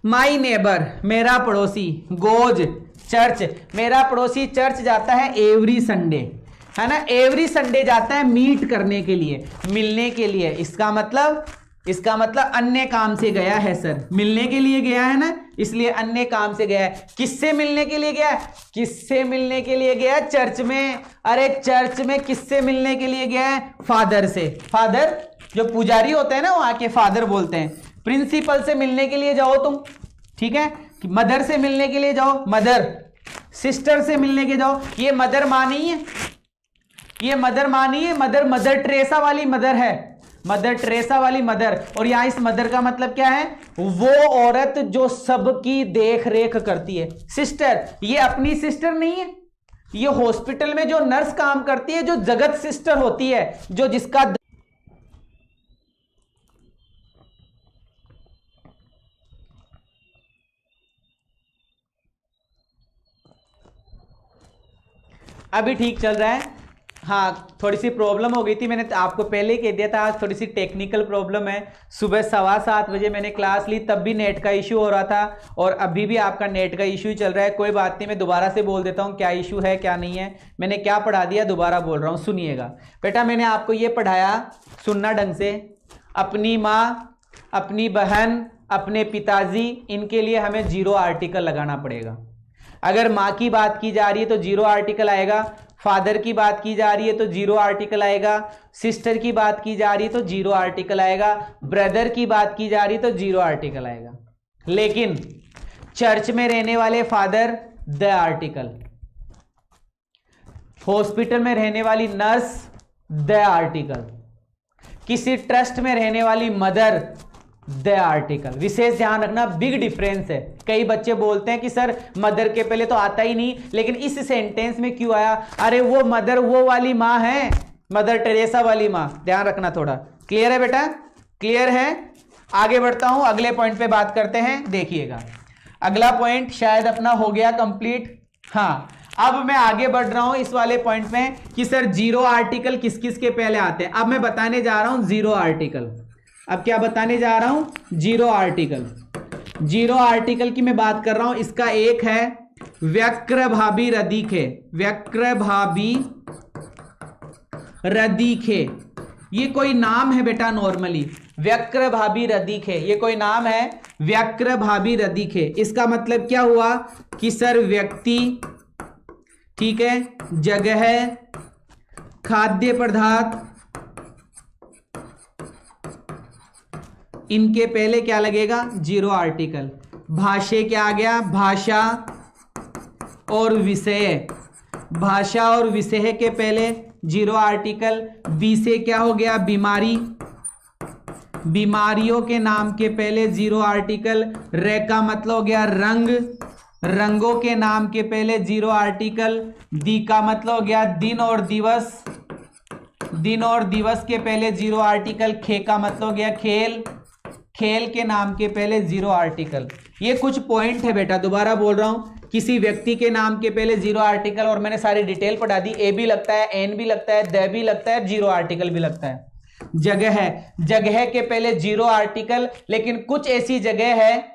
माई नेबर, मेरा पड़ोसी, गोज चर्च, मेरा पड़ोसी चर्च जाता है एवरी संडे, है ना, एवरी संडे जाता है मीट करने के लिए, मिलने के लिए। इसका मतलब इसका मतलब अन्य काम से गया है सर, मिलने के लिए गया है ना, इसलिए अन्य काम से गया है। किससे मिलने के लिए गया है? किससे मिलने के लिए गया है? चर्च में। अरे चर्च में किससे मिलने के लिए गया है? फादर से। फादर जो पुजारी होते हैं ना वहां के फादर बोलते हैं। प्रिंसिपल से मिलने के लिए जाओ तुम, ठीक है, मदर से मिलने के लिए जाओ, मदर। सिस्टर से मिलने के जाओ, ये मदर माँ नहीं है, ये मदर माँ नहीं है, मदर मदर टेरेसा वाली मदर है, मदर टेरेसा वाली मदर। और यहां इस मदर का मतलब क्या है? वो औरत जो सबकी देख रेख करती है। सिस्टर, ये अपनी सिस्टर नहीं है, ये हॉस्पिटल में जो नर्स काम करती है, जो जगत सिस्टर होती है, जो जिसका अभी ठीक चल रहा है। हाँ, थोड़ी सी प्रॉब्लम हो गई थी, मैंने आपको पहले ही कह दिया था, आज थोड़ी सी टेक्निकल प्रॉब्लम है। सुबह 7:15 बजे मैंने क्लास ली, तब भी नेट का इशू हो रहा था, और अभी भी आपका नेट का इशू ही चल रहा है। कोई बात नहीं, मैं दोबारा से बोल देता हूँ क्या इशू है क्या नहीं है। मैंने क्या पढ़ा दिया दोबारा बोल रहा हूँ, सुनिएगा। बेटा मैंने आपको ये पढ़ाया, सुनना ढंग से। अपनी माँ, अपनी बहन, अपने पिताजी, इनके लिए हमें 0 आर्टिकल लगाना पड़ेगा। अगर माँ की बात की जा रही है तो 0 आर्टिकल आएगा, फादर की बात की जा रही है तो 0 आर्टिकल आएगा, सिस्टर की बात की जा रही है तो 0 आर्टिकल आएगा, ब्रदर की बात की जा रही है तो 0 आर्टिकल आएगा। लेकिन चर्च में रहने वाले फादर, द आर्टिकल। हॉस्पिटल में रहने वाली नर्स, द आर्टिकल। किसी ट्रस्ट में रहने वाली मदर, द आर्टिकल। विशेष ध्यान रखना, बिग डिफरेंस है। कई बच्चे बोलते हैं कि सर मदर के पहले तो आता ही नहीं, लेकिन इस सेंटेंस में क्यों आया? अरे वो मदर वो वाली माँ है, मदर टेरेसा वाली माँ। ध्यान रखना थोड़ा। क्लियर है बेटा? क्लियर है? आगे बढ़ता हूं, अगले पॉइंट पे बात करते हैं। देखिएगा अगला पॉइंट शायद अपना हो गया कंप्लीट। हाँ, अब मैं आगे बढ़ रहा हूं इस वाले पॉइंट में कि सर 0 आर्टिकल किस किस के पहले आते हैं। अब मैं बताने जा रहा हूं 0 आर्टिकल। अब क्या बताने जा रहा हूं? 0 आर्टिकल। 0 आर्टिकल की मैं बात कर रहा हूं। इसका एक है व्यक्रभावी रदीखे। व्यक्रभावी रदीखे, ये कोई नाम है बेटा नॉर्मली। व्यक्रभावी रदीखे, ये कोई नाम है, व्यक्रभावी रदीखे। इसका मतलब क्या हुआ कि सर व्यक्ति, ठीक है, जगह, खाद्य पदार्थ, इनके पहले क्या लगेगा? 0 आर्टिकल। भाषा क्या आ गया? भाषा और विषय। भाषा और विषय के पहले 0 आर्टिकल। विषय क्या हो गया? बीमारी। बीमारियों के नाम के पहले 0 आर्टिकल। रे का मतलब हो गया रंग। रंगों के नाम के पहले 0 आर्टिकल। दी का मतलब हो गया दिन और दिवस। दिन और दिवस के पहले 0 आर्टिकल। खे का मतलब हो गया खेल। खेल के नाम के पहले 0 आर्टिकल। ये कुछ पॉइंट है बेटा, दोबारा बोल रहा हूं। किसी व्यक्ति के नाम के पहले 0 आर्टिकल, और मैंने सारी डिटेल पढ़ा दी। ए भी लगता है, एन भी लगता है, द भी लगता है, 0 आर्टिकल भी लगता है। जगह है, जगह के पहले 0 आर्टिकल, लेकिन कुछ ऐसी जगह है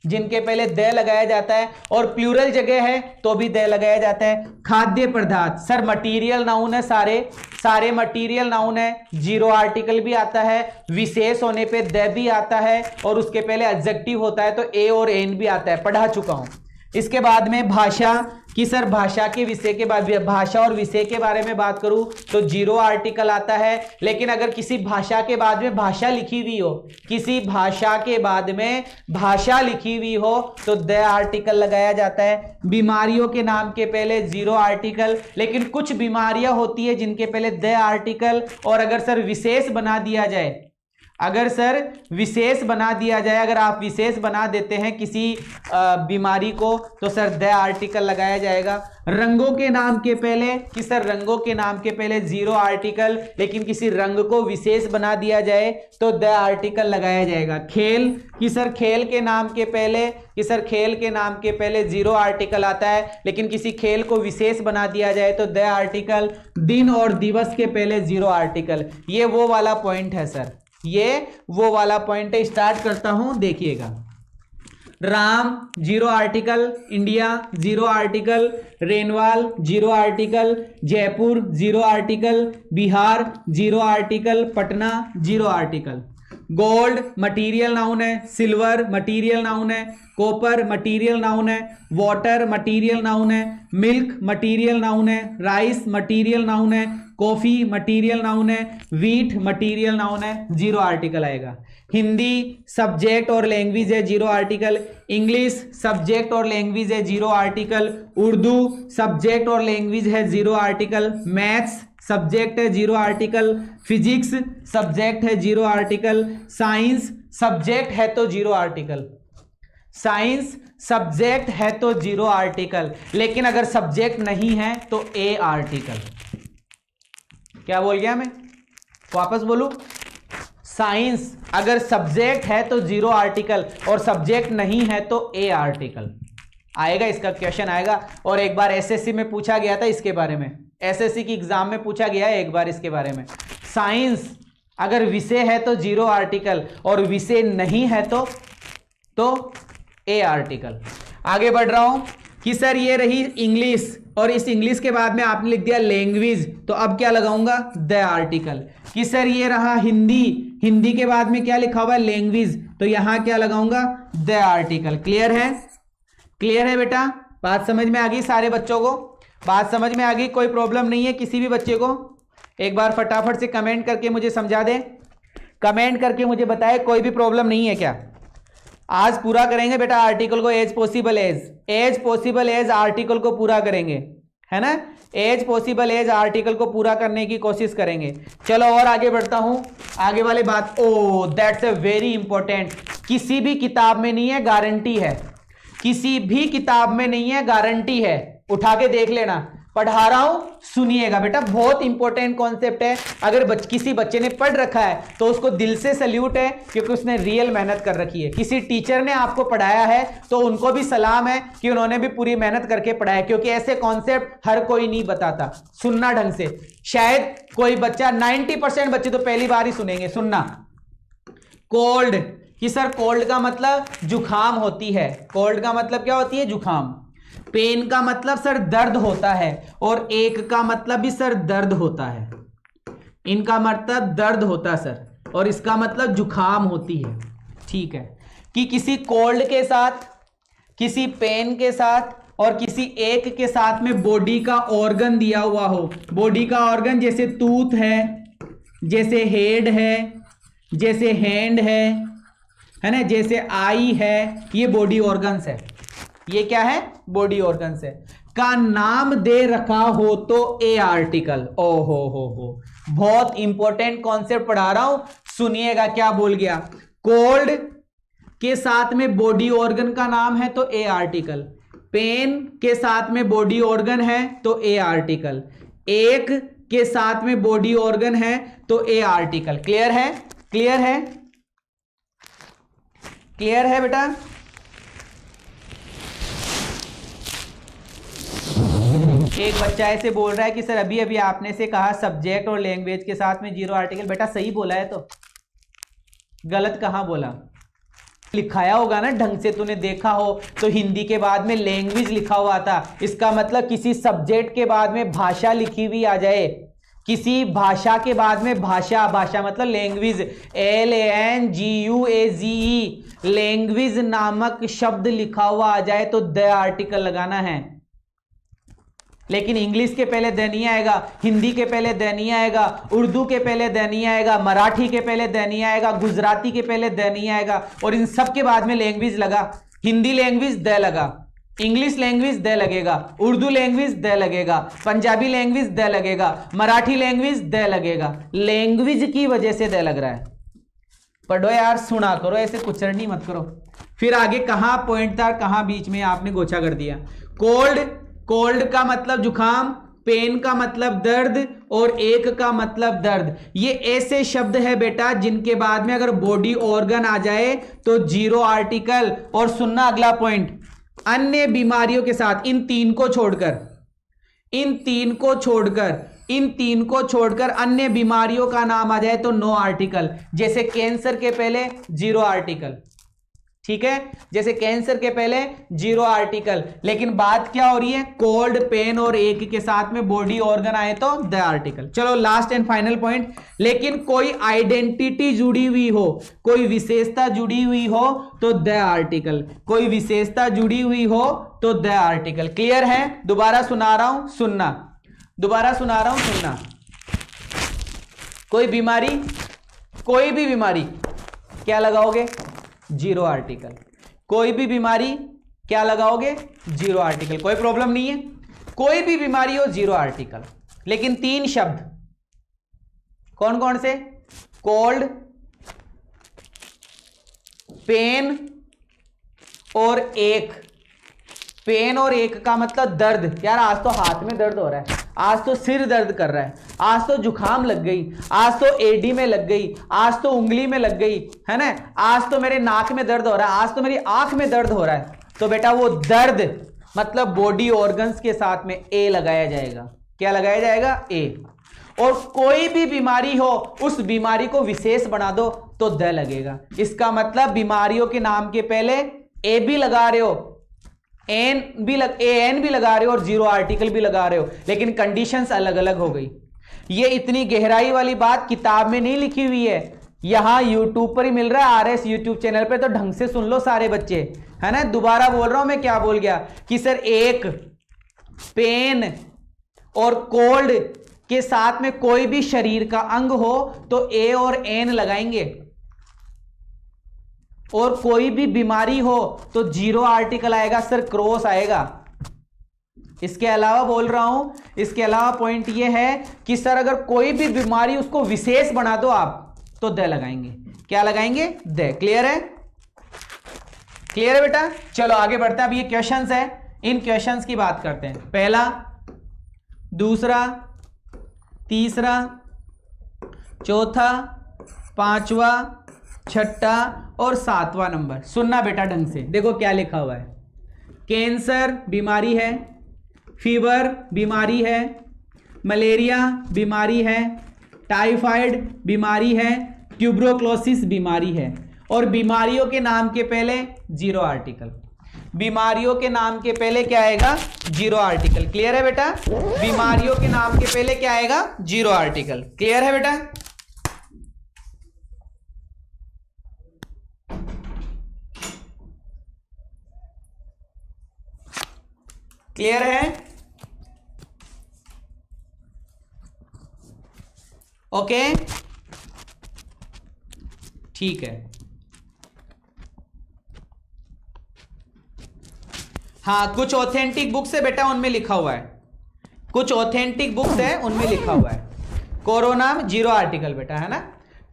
जिनके पहले द लगाया जाता है, और प्लूरल जगह है तो भी द लगाया जाता है। खाद्य पदार्थ, सर मटीरियल नाउन है, सारे मटीरियल नाउन है, 0 आर्टिकल भी आता है। विशेष होने पे द भी आता है, और उसके पहले एडजेक्टिव होता है तो ए और एन भी आता है, पढ़ा चुका हूं। इसके बाद में भाषा कि सर भाषा के विषय के बाद, भाषा और विषय के बारे में बात करूं तो 0 आर्टिकल आता है। लेकिन अगर किसी भाषा के बाद में भाषा लिखी हुई हो, किसी भाषा के बाद में भाषा लिखी हुई हो तो द आर्टिकल लगाया जाता है। बीमारियों के नाम के पहले 0 आर्टिकल, लेकिन कुछ बीमारियां होती है जिनके पहले द आर्टिकल। और अगर सर विशेष बना दिया जाए, अगर सर विशेष बना दिया जाए, अगर आप विशेष बना देते हैं किसी बीमारी को तो सर द आर्टिकल लगाया जाएगा। रंगों के नाम के पहले कि सर रंगों के नाम के पहले 0 आर्टिकल, लेकिन किसी रंग को विशेष बना दिया जाए तो द आर्टिकल लगाया जाएगा। खेल कि सर खेल के नाम के पहले, कि सर खेल के नाम के पहले 0 आर्टिकल आता है, लेकिन किसी खेल को विशेष बना दिया जाए तो द आर्टिकल। दिन और दिवस के पहले 0 आर्टिकल। ये वो वाला पॉइंट है सर, ये वो वाला पॉइंट है। स्टार्ट करता हूं, देखिएगा। Ram 0 article, India 0 article, renewal 0 article, Jaipur 0 article, Bihar 0 article, Patna 0 article. Gold material noun है, सिल्वर मटीरियल नाउन है, कॉपर मटीरियल नाउन है, वाटर मटीरियल नाउन है, मिल्क मटीरियल नाउन है, राइस मटीरियल नाउन है, कॉफी मटीरियल नाउन है, व्हीट मटीरियल नाउन है, जीरो आर्टिकल आएगा। हिंदी सब्जेक्ट और लैंग्वेज है, जीरो आर्टिकल। इंग्लिश सब्जेक्ट और लैंग्वेज है, जीरो आर्टिकल। उर्दू सब्जेक्ट और लैंग्वेज है, जीरो आर्टिकल। मैथ्स सब्जेक्ट है, जीरो आर्टिकल। फिजिक्स सब्जेक्ट है, जीरो आर्टिकल। साइंस सब्जेक्ट है तो जीरो आर्टिकल। साइंस सब्जेक्ट है तो जीरो आर्टिकल, लेकिन अगर सब्जेक्ट नहीं है तो ए आर्टिकल। क्या बोल गया मैं, वापस बोलूं? साइंस अगर सब्जेक्ट है तो जीरो आर्टिकल और सब्जेक्ट नहीं है तो ए आर्टिकल आएगा। इसका क्वेश्चन आएगा और एक बार एसएससी में पूछा गया था इसके बारे में, एसएससी की एग्जाम में पूछा गया है एक बार इसके बारे में। साइंस अगर विषय है तो जीरो आर्टिकल और विषय नहीं है तो ए आर्टिकल। आगे बढ़ रहा हूं कि सर ये रही इंग्लिश और इस इंग्लिश के बाद में आपने लिख दिया लैंग्वेज, तो अब क्या लगाऊंगा? The article. कि सर ये रहा हिंदी, हिंदी के बाद में क्या लिखा हुआ है? लैंग्वेज, तो यहां क्या लगाऊंगा? The article. क्लियर है? क्लियर है बेटा? बात समझ में आ गई सारे बच्चों को? बात समझ में आ गई? कोई प्रॉब्लम नहीं है किसी भी बच्चे को? एक बार फटाफट से कमेंट करके मुझे समझा दे, कमेंट करके मुझे बताए कोई भी प्रॉब्लम नहीं है क्या? आज पूरा करेंगे बेटा आर्टिकल को, एज पॉसिबल एज आर्टिकल को पूरा करेंगे, है ना? एज पॉसिबल एज आर्टिकल को पूरा करने की कोशिश करेंगे। चलो और आगे बढ़ता हूं, आगे वाली बात। ओ दैट्स अ वेरी इंपॉर्टेंट। किसी भी किताब में नहीं है, गारंटी है। किसी भी किताब में नहीं है, गारंटी है। उठा के देख लेना, पढ़ा रहा हूं, सुनिएगा बेटा, बहुत इंपॉर्टेंट कॉन्सेप्ट है। अगर किसी बच्चे ने पढ़ रखा है तो उसको दिल से सल्यूट है, क्योंकि उसने रियल मेहनत कर रखी है। किसी टीचर ने आपको पढ़ाया है तो उनको भी सलाम है कि उन्होंने भी पूरी मेहनत करके पढ़ाया, क्योंकि ऐसे कॉन्सेप्ट हर कोई नहीं बताता। सुनना ढंग से, शायद कोई बच्चा 90% बच्चे तो पहली बार ही सुनेंगे। सुनना, कोल्ड, कि सर कोल्ड का मतलब जुखाम होती है। कोल्ड का मतलब क्या होती है? जुखाम। पेन का मतलब सर दर्द होता है, और एक का मतलब भी सर दर्द होता है। इनका मतलब दर्द होता है सर, और इसका मतलब जुखाम होती है। ठीक है, कि किसी कोल्ड के साथ, किसी पेन के साथ और किसी एक के साथ में बॉडी का ऑर्गन दिया हुआ हो। बॉडी का ऑर्गन जैसे टूथ है, जैसे हेड है, जैसे हैंड है ना, जैसे आई है, ये बॉडी ऑर्गन्स है। ये क्या है? बॉडी ऑर्गन्स है। का नाम दे रखा हो तो ए आर्टिकल। ओ हो, बहुत इंपॉर्टेंट कॉन्सेप्ट पढ़ा रहा हूं, सुनिएगा क्या बोल गया। कोल्ड के साथ में बॉडी ऑर्गन का नाम है तो ए आर्टिकल। पेन के साथ में बॉडी ऑर्गन है तो ए आर्टिकल। एक के साथ में बॉडी ऑर्गन है तो ए आर्टिकल। क्लियर है? क्लियर है? क्लियर है बेटा? एक बच्चा ऐसे बोल रहा है कि सर अभी अभी आपने से कहा सब्जेक्ट और लैंग्वेज के साथ में जीरो आर्टिकल। बेटा सही बोला है, तो गलत कहां बोला? लिखाया होगा ना ढंग से, तूने देखा हो तो हिंदी के बाद में लैंग्वेज लिखा हुआ था। इसका मतलब किसी सब्जेक्ट के बाद में भाषा लिखी हुई आ जाए, किसी भाषा के बाद में भाषा, भाषा मतलब लैंग्वेज, LANGUAGE, लैंग्वेज नामक शब्द लिखा हुआ आ जाए तो द आर्टिकल लगाना है। लेकिन इंग्लिश के पहले द नहीं आएगा, हिंदी के पहले द नहीं आएगा, उर्दू के पहले द नहीं आएगा, मराठी के पहले द नहीं आएगा, गुजराती के पहले द नहीं आएगा, और इन सब के बाद में लैंग्वेज लगा। हिंदी लैंग्वेज द लगा, इंग्लिश लैंग्वेज द लगेगा, उर्दू लैंग्वेज द लगेगा, पंजाबी लैंग्वेज द लगेगा, मराठी लैंग्वेज द लगेगा। लैंग्वेज की वजह से द लग रहा है। पढ़ो यार, सुना करो, ऐसे कुचरनी मत करो। फिर आगे कहां पॉइंट था, कहां बीच में आपने गोछा कर दिया। कोल्ड, कोल्ड का मतलब जुखाम, पेन का मतलब दर्द, और एक का मतलब दर्द। ये ऐसे शब्द है बेटा जिनके बाद में अगर बॉडी ऑर्गन आ जाए तो जीरो आर्टिकल। और सुनना अगला पॉइंट, अन्य बीमारियों के साथ, इन तीन को छोड़कर, इन तीन को छोड़कर, इन तीन को छोड़कर अन्य बीमारियों का नाम आ जाए तो नो आर्टिकल। जैसे कैंसर के पहले जीरो आर्टिकल, ठीक है, जैसे कैंसर के पहले जीरो आर्टिकल, लेकिन बात क्या हो रही है, कोल्ड, पेन और एक के साथ में बॉडी ऑर्गन आए तो द आर्टिकल। चलो लास्ट एंड फाइनल पॉइंट, लेकिन कोई आइडेंटिटी जुड़ी हुई हो, कोई विशेषता जुड़ी हुई हो तो द आर्टिकल, कोई विशेषता जुड़ी हुई हो तो द आर्टिकल। क्लियर है? दोबारा सुना रहा हूं, सुनना, दोबारा सुना रहा हूं, सुनना। कोई बीमारी, कोई भी बीमारी, क्या लगाओगे, जीरो आर्टिकल। कोई भी बीमारी क्या लगाओगे, जीरो आर्टिकल। कोई प्रॉब्लम नहीं है, कोई भी बीमारी हो जीरो आर्टिकल। लेकिन तीन शब्द कौन कौन से, कोल्ड, पेन और एक। पेन और एक का मतलब दर्द, यार आज तो हाथ में दर्द हो रहा है, आज तो सिर दर्द कर रहा है, आज तो जुकाम लग गई, आज तो एडी में लग गई, आज तो उंगली में लग गई, है ना, आज तो मेरे नाक में दर्द हो रहा है, आज तो मेरी आंख में दर्द हो रहा है। तो बेटा वो दर्द मतलब बॉडी ऑर्गन्स के साथ में ए लगाया जाएगा। क्या लगाया जाएगा, ए। और कोई भी बीमारी हो उस बीमारी को विशेष बना दो तो द लगेगा। इसका मतलब बीमारियों के नाम के पहले ए भी लगा रहे हो, एन भी लगा रहे हो और जीरो आर्टिकल भी लगा रहे हो, लेकिन कंडीशंस अलग अलग हो गई। ये इतनी गहराई वाली बात किताब में नहीं लिखी हुई है, यहां यूट्यूब पर ही मिल रहा है, आरएस यूट्यूब चैनल पे। तो ढंग से सुन लो सारे बच्चे, है ना। दोबारा बोल रहा हूं मैं, क्या बोल गया कि सर एक, पेन और कोल्ड के साथ में कोई भी शरीर का अंग हो तो ए और एन लगाएंगे, और कोई भी बीमारी हो तो जीरो आर्टिकल आएगा सर, क्रॉस आएगा। इसके अलावा बोल रहा हूं, इसके अलावा पॉइंट ये है कि सर अगर कोई भी बीमारी उसको विशेष बना दो आप तो द लगाएंगे। क्या लगाएंगे, द। क्लियर है? क्लियर है बेटा? चलो आगे बढ़ते हैं। अब ये क्वेश्चंस है, इन क्वेश्चंस की बात करते हैं। पहला, दूसरा, तीसरा, चौथा, पांचवा, छठा और सातवां नंबर। सुनना बेटा ढंग से, देखो क्या लिखा हुआ है। कैंसर बीमारी है, फीवर बीमारी है, मलेरिया बीमारी है, टाइफाइड बीमारी है, ट्यूबरक्लोसिस बीमारी है। और बीमारियों के नाम के पहले जीरो आर्टिकल। बीमारियों के नाम के पहले क्या आएगा, जीरो आर्टिकल। क्लियर है बेटा? बीमारियों के नाम के पहले क्या आएगा, जीरो आर्टिकल। क्लियर है बेटा? क्लियर है? ओके, ठीक है। हाँ, कुछ ऑथेंटिक बुक्स है बेटा, उनमें लिखा हुआ है, कुछ ऑथेंटिक बुक्स है उनमें लिखा हुआ है कोरोना में जीरो आर्टिकल बेटा, है ना।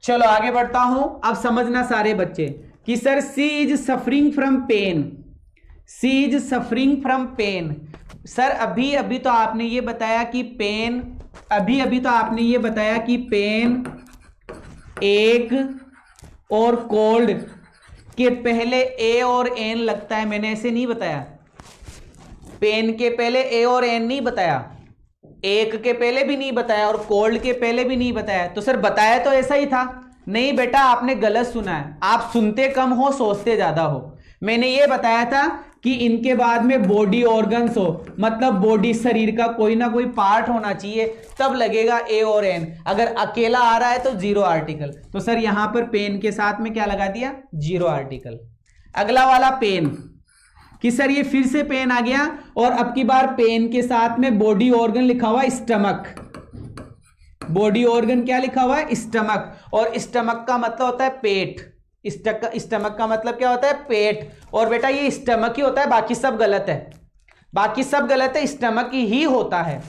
चलो आगे बढ़ता हूं। अब समझना सारे बच्चे कि sir she is suffering from pain, she is suffering from pain. Sir अभी अभी तो आपने ये बताया कि पेन, अभी अभी तो आपने ये बताया कि पेन, एक और कोल्ड के पहले ए और एन लगता है। मैंने ऐसे नहीं बताया, पेन के पहले ए और एन नहीं बताया, एक के पहले भी नहीं बताया और कोल्ड के पहले भी नहीं बताया। तो सर बताया तो ऐसा ही था। नहीं बेटा, आपने गलत सुना है, आप सुनते कम हो सोचते ज्यादा हो। मैंने ये बताया था कि इनके बाद में बॉडी ऑर्गन्स हो, मतलब बॉडी, शरीर का कोई ना कोई पार्ट होना चाहिए, तब लगेगा ए और एन। अगर अकेला आ रहा है तो जीरो आर्टिकल। तो सर यहां पर पेन के साथ में क्या लगा दिया, जीरो आर्टिकल। अगला वाला पेन, कि सर ये फिर से पेन आ गया और अब की बार पेन के साथ में बॉडी ऑर्गन लिखा हुआ है स्टमक। बॉडी ऑर्गन क्या लिखा हुआ है, स्टमक। और स्टमक का मतलब होता है पेट, स्टमक का मतलब क्या होता है, पेट। और बेटा ये स्टमक ही होता है, बाकी सब गलत है, बाकी सब गलत है, स्टमक ही होता है।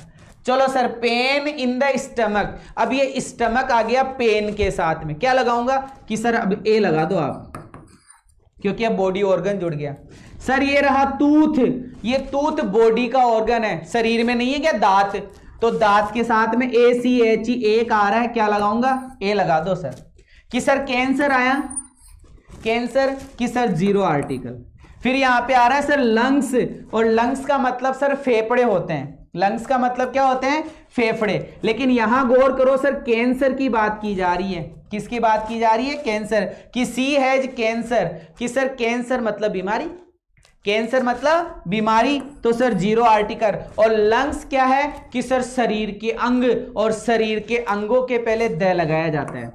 चलो sir, pain in the stomach. अब ये स्टमक आ गया पेन के साथ में, क्या लगाऊंगा कि सर अब ए लगा दो आप, क्योंकि अब बॉडी ऑर्गन जुड़ गया। सर ये रहा टूथ, ये टूथ बॉडी का ऑर्गन है, शरीर में नहीं है क्या, दांत। तो दांत के साथ में ए सी एच ई एक आ रहा है, क्या लगाऊंगा, ए लगा दो सर। कि सर कैंसर आया, कैंसर की सर जीरो आर्टिकल। फिर यहां पे आ रहा है सर लंग्स, और लंग्स का मतलब सर फेफड़े होते हैं, लंग्स का मतलब क्या होते हैं? फेफड़े। लेकिन यहां गौर करो सर, कैंसर की बात की जा रही है। किसकी बात की जा रही है? कैंसर की। सी हैज कैंसर, कि सर कैंसर मतलब बीमारी, कैंसर मतलब बीमारी, तो सर जीरो आर्टिकल। और लंग्स क्या है? कि सर शरीर के अंग, और शरीर के अंगों के पहले द लगाया जाता है।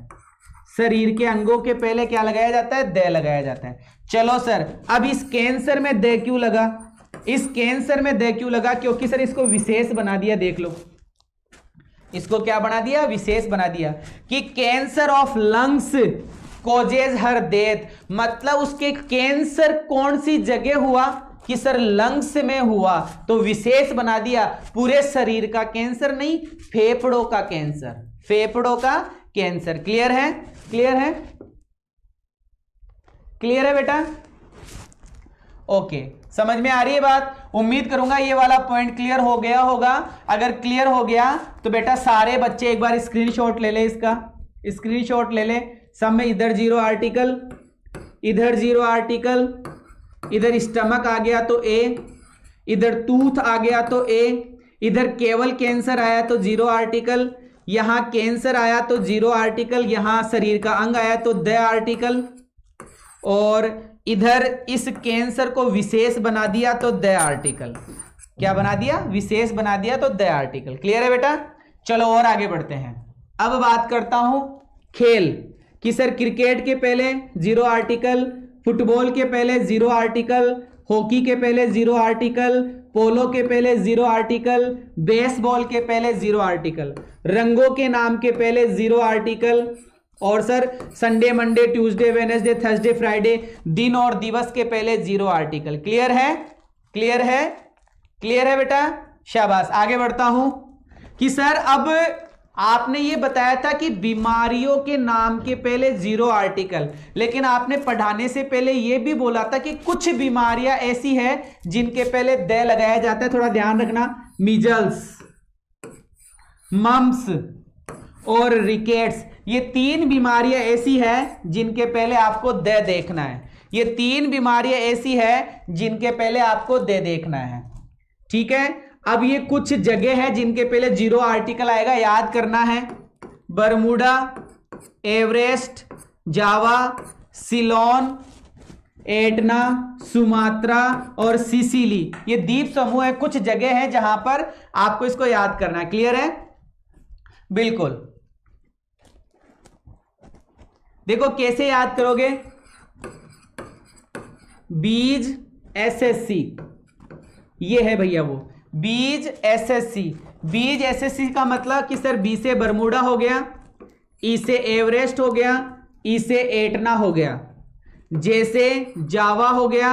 शरीर के अंगों के पहले क्या लगाया जाता है? द लगाया जाता है। चलो सर, अब इस कैंसर में द क्यों लगा? इस कैंसर में द क्यों लगा? क्योंकि सर इसको विशेष बना दिया। देख लो, इसको क्या बना दिया? विशेष बना दिया कि cancer of lungs causes her death. मतलब उसके कैंसर कौन सी जगह हुआ? कि सर लंग्स में हुआ, तो विशेष बना दिया। पूरे शरीर का कैंसर नहीं, फेफड़ों का कैंसर, फेफड़ों का कैंसर। क्लियर है? क्लियर है? क्लियर है बेटा? ओके, समझ में आ रही है बात? उम्मीद करूंगा ये वाला पॉइंट क्लियर हो गया होगा। अगर क्लियर हो गया तो बेटा सारे बच्चे एक बार स्क्रीनशॉट ले ले, इसका स्क्रीनशॉट ले ले। सब में इधर जीरो आर्टिकल, इधर जीरो आर्टिकल, इधर स्टमक आ गया तो ए, इधर टूथ आ गया तो ए, इधर केवल कैंसर आया तो जीरो आर्टिकल, यहां कैंसर आया तो जीरो आर्टिकल, यहां शरीर का अंग आया तो द आर्टिकल, और इधर इस कैंसर को विशेष बना दिया तो द आर्टिकल। क्या बना दिया? विशेष बना दिया तो द आर्टिकल। क्लियर है बेटा? चलो और आगे बढ़ते हैं। अब बात करता हूं खेल कि सर क्रिकेट के पहले जीरो आर्टिकल, फुटबॉल के पहले जीरो आर्टिकल, हॉकी के पहले जीरो आर्टिकल, पोलो के पहले जीरो आर्टिकल, बेसबॉल के पहले जीरो आर्टिकल, रंगों के नाम के पहले जीरो आर्टिकल, और sir Sunday, Monday, Tuesday, Wednesday, Thursday, Friday, दिन और दिवस के पहले जीरो आर्टिकल। क्लियर है? क्लियर है? क्लियर है बेटा? शाबाश। आगे बढ़ता हूं कि सर अब आपने ये बताया था कि बीमारियों के नाम के पहले जीरो आर्टिकल, लेकिन आपने पढ़ाने से पहले ये भी बोला था कि कुछ बीमारियां ऐसी है जिनके पहले द लगाया जाता है। थोड़ा ध्यान रखना, मीजल्स, मम्स और रिकेट्स, ये तीन बीमारियां ऐसी है जिनके पहले आपको द देखना है। ये तीन बीमारियां ऐसी है जिनके पहले आपको द देखना है। ठीक है? अब ये कुछ जगह है जिनके पहले जीरो आर्टिकल आएगा, याद करना है। बरमूडा, एवरेस्ट, जावा, सिलोन, एटना, सुमात्रा और सिसिली, ये द्वीप समूह है। कुछ जगह है जहां पर आपको इसको याद करना है। क्लियर है? बिल्कुल। देखो कैसे याद करोगे? बीज एसएससी, ये है भैया वो बीज एसएससी। बीज एसएससी का मतलब कि सर बी से बरमूडा हो गया, ई से एवरेस्ट हो गया, ई से एटना हो गया, जे से जावा हो गया,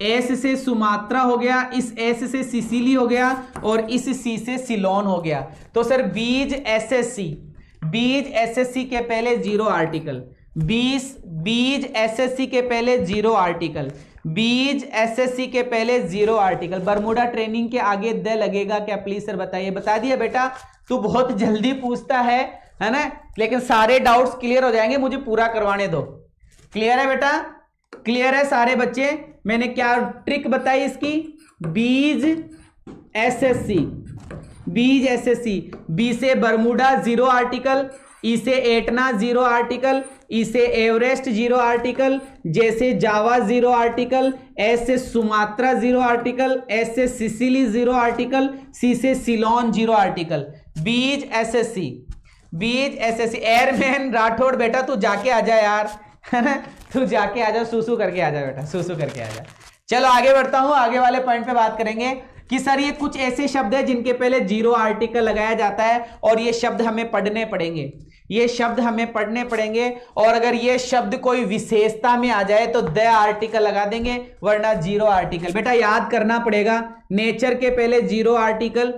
एस से सुमात्रा हो गया, इस एस से सिसिली हो गया, और इस सी से सिलोन हो गया। तो सर बीज एसएससी, बीज एसएससी के पहले जीरो आर्टिकल, बीज एसएससी के पहले जीरो आर्टिकल, बीज एसएससी के पहले जीरो आर्टिकल। बरमूडा ट्रेनिंग के आगे द लगेगा क्या? प्लीज सर बताइए। बता दिया बेटा, तू बहुत जल्दी पूछता है ना, लेकिन सारे डाउट्स क्लियर हो जाएंगे, मुझे पूरा करवाने दो। क्लियर है बेटा? क्लियर है सारे बच्चे? मैंने क्या ट्रिक बताई इसकी? बीज एसएससी, बीज एसएससी, बी से बरमूडा जीरो आर्टिकल, ई से एटना जीरो आर्टिकल, ई से एवरेस्ट जीरो आर्टिकल, जे से जावा जीरो आर्टिकल, एस से सुमात्रा जीरो आर्टिकल, एस से सिसिली जीरो आर्टिकल, सी से सिलोन जीरो आर्टिकल। बीज एसएससी, बीज एसएससी। एयरमैन राठौड़ बेटा तू जाके आ जा यार, है ना? तू जाके आ जा, सूसू करके आ जा बेटा, सूसू करके आ जा। चलो आगे बढ़ता हूं, आगे वाले पॉइंट पे बात करेंगे कि सर ये कुछ ऐसे शब्द है जिनके पहले जीरो आर्टिकल लगाया जाता है, और ये शब्द हमें पढ़ने पड़ेंगे, ये शब्द हमें पढ़ने पड़ेंगे। और अगर ये शब्द कोई विशेषता में आ जाए तो द आर्टिकल लगा देंगे, वरना जीरो आर्टिकल। बेटा याद करना पड़ेगा, नेचर के पहले जीरो आर्टिकल,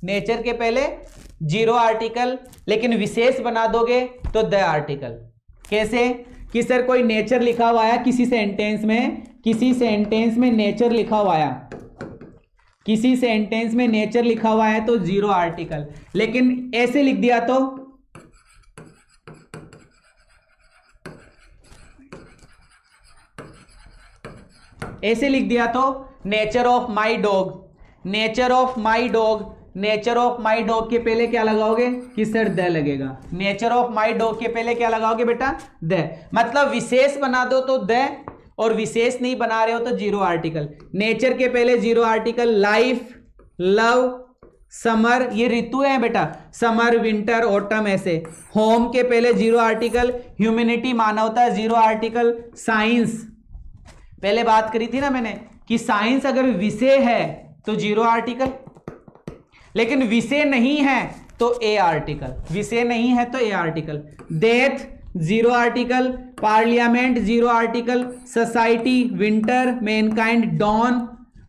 नेचर के पहले जीरो आर्टिकल, लेकिन विशेष बना दोगे तो द आर्टिकल। कैसे? कि सर कोई नेचर लिखा हुआ है किसी सेंटेंस में, किसी सेंटेंस में नेचर लिखा हुआ है, किसी सेंटेंस में नेचर लिखा हुआ है तो जीरो आर्टिकल, लेकिन ऐसे लिख दिया तो ऐसे लिख दिया तो nature of my dog, nature of my dog, nature of my dog के पहले क्या लगाओगे कि सर द लगेगा। नेचर ऑफ माई डॉग के पहले क्या लगाओगे बेटा द, मतलब विशेष बना दो तो द, और विशेष नहीं बना रहे हो तो जीरो आर्टिकल। नेचर के पहले zero article, life, love, summer, ये ऋतु है बेटा, समर, विंटर, ऑटम, ऐसे। होम के पहले जीरो आर्टिकल, ह्यूमैनिटी, मानवता, जीरो आर्टिकल। साइंस, पहले बात करी थी ना मैंने कि साइंस अगर विषय है तो जीरो आर्टिकल, लेकिन विषय नहीं है तो ए आर्टिकल, विषय नहीं है तो a article. Death zero article, parliament zero article, society, winter, mankind, dawn,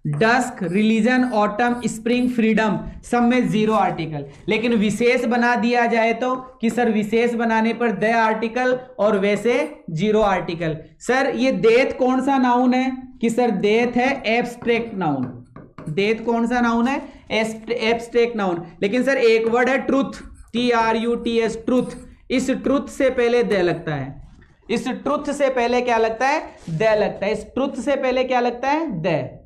dusk, religion, autumn, spring, freedom, सब में जीरो आर्टिकल। लेकिन विशेष बना दिया जाए तो कि सर विशेष बनाने पर द आर्टिकल और वैसे जीरो आर्टिकल। सर ये डेथ कौन सा नाउन है कि सर डेथ है एब्स्ट्रैक्ट नाउन, डेथ कौन सा नाउन है एब्स्ट्रैक्ट नाउन। लेकिन सर एक वर्ड है ट्रूथ, TRUTH, ट्रूथ, इस ट्रूथ से पहले द लगता है, इस ट्रूथ से पहले क्या लगता है द लगता है, इस ट्रूथ से पहले क्या लगता है द,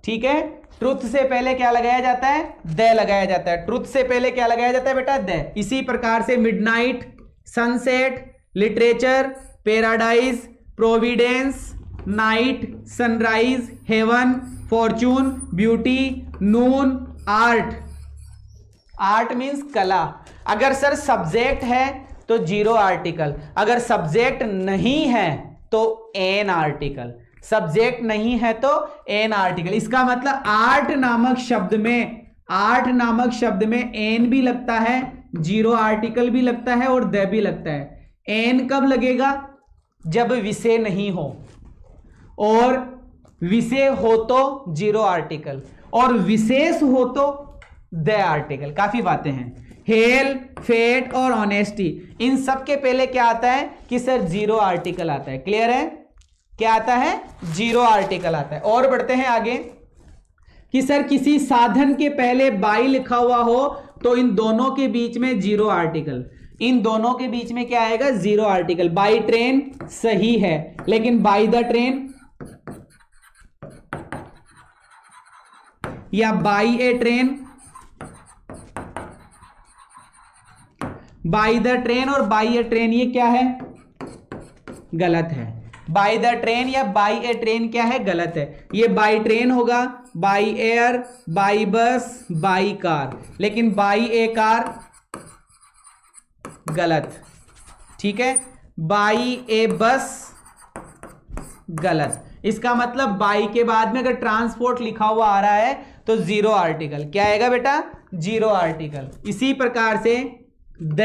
ठीक है। ट्रुथ से पहले क्या लगाया जाता है द लगाया जाता है, ट्रुथ से पहले क्या लगाया जाता है बेटा द। इसी प्रकार से midnight, sunset, literature, paradise, providence, night, sunrise, heaven, fortune, beauty, noon, art, art means कला। अगर सर सब्जेक्ट है तो जीरो आर्टिकल, अगर सब्जेक्ट नहीं है तो एन आर्टिकल, सब्जेक्ट नहीं है तो एन आर्टिकल। इसका मतलब आर्ट नामक शब्द में, आर्ट नामक शब्द में एन भी लगता है, जीरो आर्टिकल भी लगता है और द भी लगता है। एन कब लगेगा जब विषय नहीं हो, और विषय हो तो जीरो आर्टिकल, और विशेष हो तो द आर्टिकल। काफी बातें हैं। हेल, फेट और ऑनेस्टी, इन सब के पहले क्या आता है कि सर जीरो आर्टिकल आता है। क्लियर है, क्या आता है जीरो आर्टिकल आता है। और बढ़ते हैं आगे कि सर किसी साधन के पहले बाई लिखा हुआ हो तो इन दोनों के बीच में जीरो आर्टिकल, इन दोनों के बीच में क्या आएगा जीरो आर्टिकल। बाई ट्रेन सही है, लेकिन बाई द ट्रेन या by A train, by the train और बाई ए ट्रेन ये क्या है गलत है। बाई द ट्रेन या बाई ए ट्रेन क्या है गलत है। ये बाई ट्रेन होगा, by air, by bus, by car, लेकिन बाई ए कार गलत, ठीक है। बाई ए बस गलत। इसका मतलब बाई के बाद में अगर ट्रांसपोर्ट लिखा हुआ आ रहा है तो जीरो आर्टिकल। क्या आएगा बेटा जीरो आर्टिकल। इसी प्रकार से द,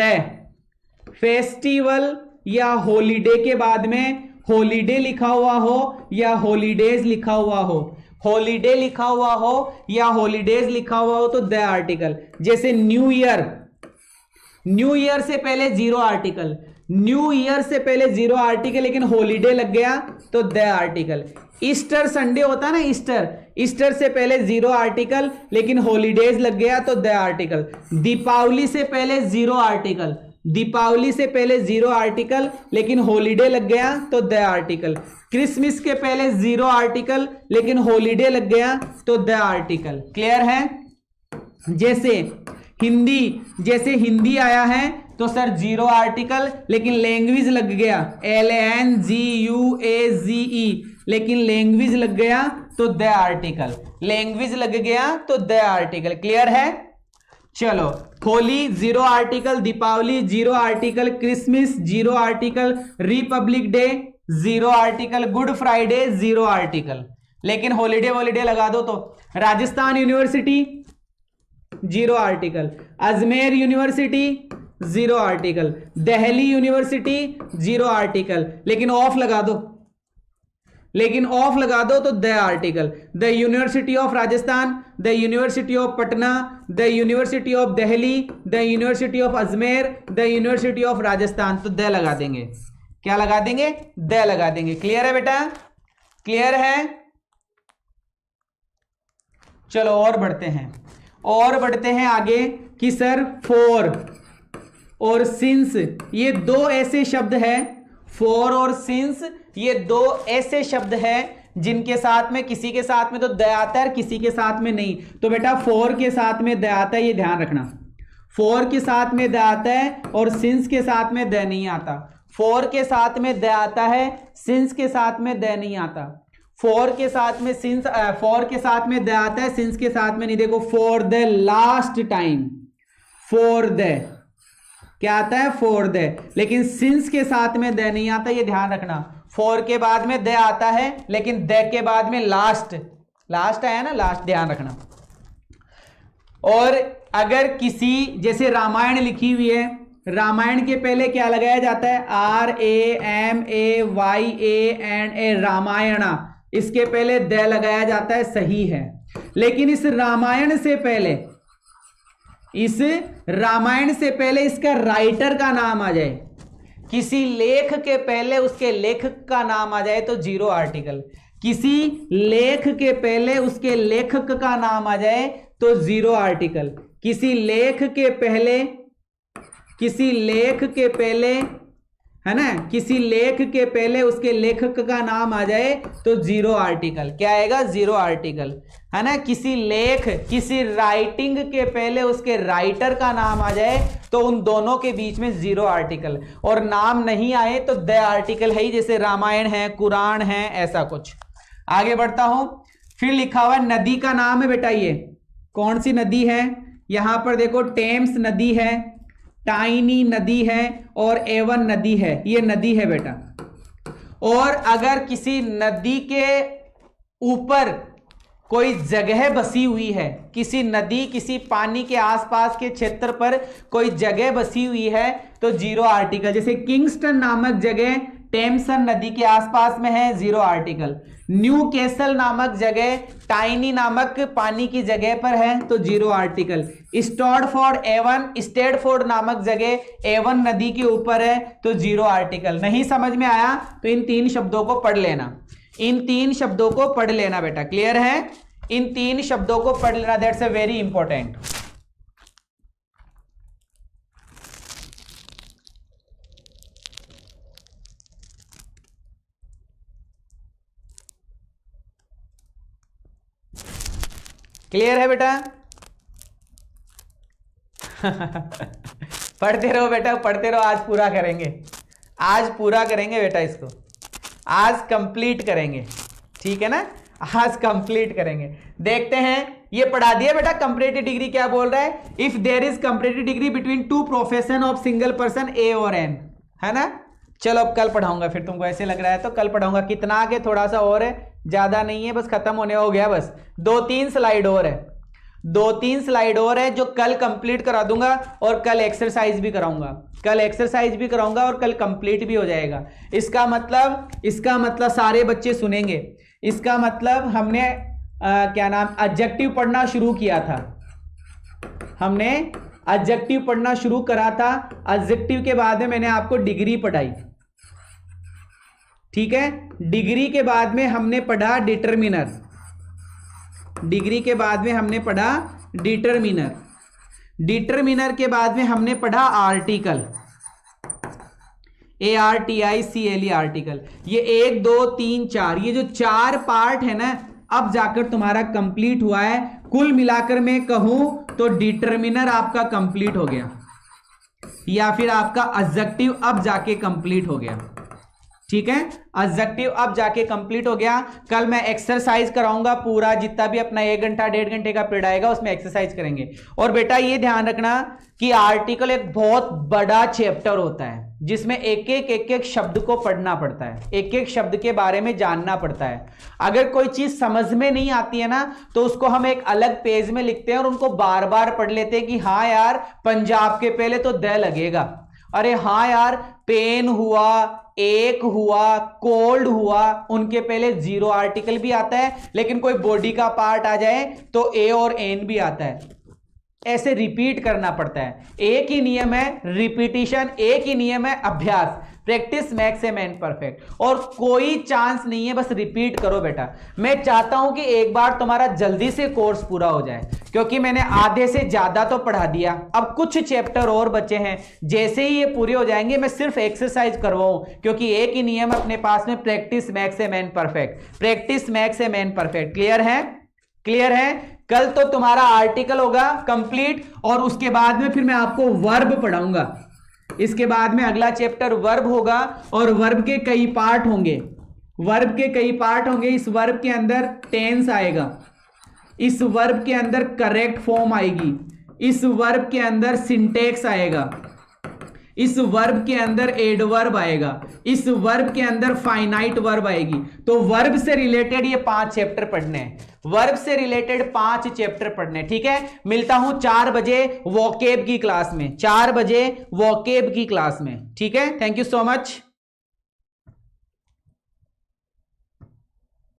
फेस्टिवल या हॉलीडे के बाद में हॉलीडे लिखा हुआ हो या हॉलीडेज लिखा हुआ हो, हॉलीडे लिखा हुआ हो या हॉलीडेज लिखा हुआ हो तो द आर्टिकल। जैसे न्यू ईयर, न्यू ईयर से पहले जीरो आर्टिकल, न्यू ईयर से पहले जीरो आर्टिकल, लेकिन हॉलीडे लग गया तो द आर्टिकल। ईस्टर संडे होता है ना, ईस्टर, ईस्टर से पहले जीरो आर्टिकल लेकिन हॉलीडेज लग गया तो द आर्टिकल। दीपावली से पहले जीरो आर्टिकल, दीपावली से पहले जीरो आर्टिकल लेकिन हॉलीडे लग गया तो द आर्टिकल। क्रिसमस के पहले जीरो आर्टिकल लेकिन हॉलीडे लग गया तो द आर्टिकल। क्लियर है। जैसे हिंदी, जैसे हिंदी आया है तो सर जीरो आर्टिकल लेकिन लैंग्वेज लग गया, LANGUAGE, लेकिन लैंग्वेज लग गया तो द आर्टिकल, लैंग्वेज लग गया तो द आर्टिकल। क्लियर है। चलो, Holi zero article, Deepawali zero article, Christmas zero article, Republic Day zero article, Good Friday zero article, लेकिन हॉलीडे वॉलीडे लगा दो तो। Rajasthan University zero article, Ajmer University zero article, Delhi University zero article, लेकिन ऑफ लगा दो, लेकिन ऑफ लगा दो तो the article. The University of Rajasthan, the University of Patna, the University of Delhi, the University of Ajmer, the University of Rajasthan, तो द लगा देंगे। क्या लगा देंगे द लगा देंगे। क्लियर है बेटा, क्लियर है। चलो और बढ़ते हैं, और बढ़ते हैं आगे कि सर फॉर और सिंस, ये दो ऐसे शब्द हैं, फॉर और सिंस ये दो ऐसे शब्द हैं जिनके साथ में किसी के साथ में तो द आता है, किसी के साथ में नहीं। तो बेटा 4 के साथ में द आता है, ये ध्यान रखना। 4 के साथ में द आता है और सिंस के साथ में द नहीं आता। 4 के साथ में द आता है, सिंस के साथ में द नहीं आता। 4 के साथ में सिंस 4 के साथ में द आता है, सिंस के साथ में नहीं। देखो for the last time, for the क्या आता है, फॉर द, लेकिन सिंस के साथ में द नहीं आता, ये ध्यान रखना। 4 के बाद में द आता है, लेकिन द के बाद में लास्ट आया ना, लास्ट, ध्यान रखना। और अगर किसी, जैसे रामायण लिखी हुई है, रामायण के पहले क्या लगाया जाता है, RAMAYA रामायणा, इसके पहले द लगाया जाता है, सही है। लेकिन इस रामायण से पहले, इस रामायण से पहले इसका राइटर का नाम आ जाए, किसी लेख के पहले उसके लेखक का नाम आ जाए तो 0 आर्टिकल। किसी लेख के पहले उसके लेखक का नाम आ जाए तो 0 आर्टिकल। किसी लेख के पहले है ना, किसी लेख के पहले उसके लेखक का नाम आ जाए तो 0 आर्टिकल। क्या आएगा, 0 आर्टिकल, है ना। किसी लेख, किसी राइटिंग के पहले उसके राइटर का नाम आ जाए तो उन दोनों के बीच में 0 आर्टिकल। और नाम नहीं आए तो द आर्टिकल है ही, जैसे रामायण है, कुरान है, ऐसा कुछ। आगे बढ़ता हूं, फिर लिखा हुआ नदी का नाम है बेटा, ये कौन सी नदी है, यहां पर देखो टेम्स नदी है, टाइनी नदी है और एवन नदी है, ये नदी है बेटा। और अगर किसी नदी के ऊपर कोई जगह बसी हुई है, किसी नदी, किसी पानी के आसपास के क्षेत्र पर कोई जगह बसी हुई है तो 0 आर्टिकल। जैसे किंगस्टन नामक जगह टेम्सन नदी के आसपास में है, 0 आर्टिकल। न्यू कैसल नामक जगह टाइनी नामक पानी की जगह पर है तो 0 आर्टिकल। स्टेडफोर्ड नामक जगह एवन नदी के ऊपर है तो 0 आर्टिकल। नहीं समझ में आया तो इन 3 शब्दों को पढ़ लेना, इन 3 शब्दों को पढ़ लेना बेटा, क्लियर है, इन 3 शब्दों को पढ़ लेना, that's a very important. Clear है बेटा? पढ़ते रहो बेटा, पढ़ते रहो, आज पूरा करेंगे, आज पूरा करेंगे बेटा, इसको आज कंप्लीट करेंगे, ठीक है ना, आज कंप्लीट करेंगे। देखते हैं, ये पढ़ा दिया बेटा कंपैरेटिव डिग्री क्या बोल रहा है, if there is comparative degree between 2 profession of single person a और एन, है ना। चलो अब कल पढ़ाऊंगा, फिर तुमको ऐसे लग रहा है तो कल पढ़ाऊंगा। कितना आगे, थोड़ा सा और है, ज्यादा नहीं है, बस खत्म होने हो गया, बस 2-3 स्लाइड और है, 2-3 स्लाइड और है जो कल कंप्लीट करा दूंगा। और कल एक्सरसाइज भी कराऊंगा, कल एक्सरसाइज भी कराऊंगा और कल कंप्लीट भी हो जाएगा। इसका मतलब सारे बच्चे सुनेंगे। इसका मतलब हमने क्या नाम, एडजेक्टिव पढ़ना शुरू किया था, हमने एडजेक्टिव पढ़ना शुरू करा था। एडजेक्टिव के बाद में मैंने आपको डिग्री पढ़ाई, ठीक है। डिग्री के बाद में हमने पढ़ा डिटरमिनर, डिग्री के बाद में हमने पढ़ा डिटरमिनर, डिटरमिनर के बाद में हमने पढ़ा आर्टिकल, ARTICLE आर्टिकल। ये 1 2 3 4, ये जो 4 पार्ट है ना, अब जाकर तुम्हारा कंप्लीट हुआ है। कुल मिलाकर मैं कहूं तो डिटरमिनर आपका कंप्लीट हो गया, या फिर आपका एडजेक्टिव अब जाके कंप्लीट हो गया, ठीक है। एडजेक्टिव अब जाके कंप्लीट हो गया। कल मैं एक्सरसाइज कराऊंगा पूरा, जितना भी अपना 1 घंटा 1.5 घंटे का पीरियड आएगा उसमें एक्सरसाइज करेंगे। और बेटा ये ध्यान रखना कि आर्टिकल एक बहुत बड़ा चैप्टर होता है जिसमें एक एक शब्द को पढ़ना पड़ता है, एक एक शब्द के बारे में जानना पड़ता है। अगर कोई चीज समझ में नहीं आती है ना तो उसको हम एक अलग पेज में लिखते हैं और उनको बार बार पढ़ लेते हैं कि हाँ यार पंजाब के पहले तो द लगेगा, अरे हाँ यार पेन हुआ, एक हुआ, कोल्ड हुआ, उनके पहले 0 आर्टिकल भी आता है। लेकिन कोई बॉडी का पार्ट आ जाए तो ए और एन भी आता है। ऐसे रिपीट करना पड़ता है, एक ही नियम है रिपीटिशन, एक ही नियम है अभ्यास। Practice makes M N perfect. और कोई चांस नहीं है, बस रिपीट करो बेटा। मैं चाहता हूं कि एक बार तुम्हारा जल्दी से कोर्स पूरा हो जाए, क्योंकि मैंने आधे से ज्यादा तो पढ़ा दिया, अब कुछ चैप्टर और बचे हैं। जैसे ही ये पूरे हो जाएंगे मैं सिर्फ एक्सरसाइज करवाऊं, क्योंकि एक ही नियम अपने पास में, practice makes M N perfect, practice makes M N perfect. Clear है? क्लियर है? कल तो तुम्हारा आर्टिकल होगा कंप्लीट, और उसके बाद में फिर मैं आपको वर्ब पढ़ाऊंगा। इसके बाद में अगला चैप्टर वर्ब होगा, और वर्ब के कई पार्ट होंगे, वर्ब के कई पार्ट होंगे। इस वर्ब के अंदर टेंस आएगा, इस वर्ब के अंदर करेक्ट फॉर्म आएगी, इस वर्ब के अंदर सिंटेक्स आएगा, इस वर्ब के अंदर एडवर्ब आएगा, इस वर्ब के अंदर फाइनाइट वर्ब आएगी। तो वर्ब से रिलेटेड ये 5 चैप्टर पढ़ने हैं, वर्ब से रिलेटेड 5 चैप्टर पढ़ने। ठीक है, मिलता हूं 4 बजे वोकेब की क्लास में, 4 बजे वोकेब की क्लास में। ठीक है, थैंक यू सो मच।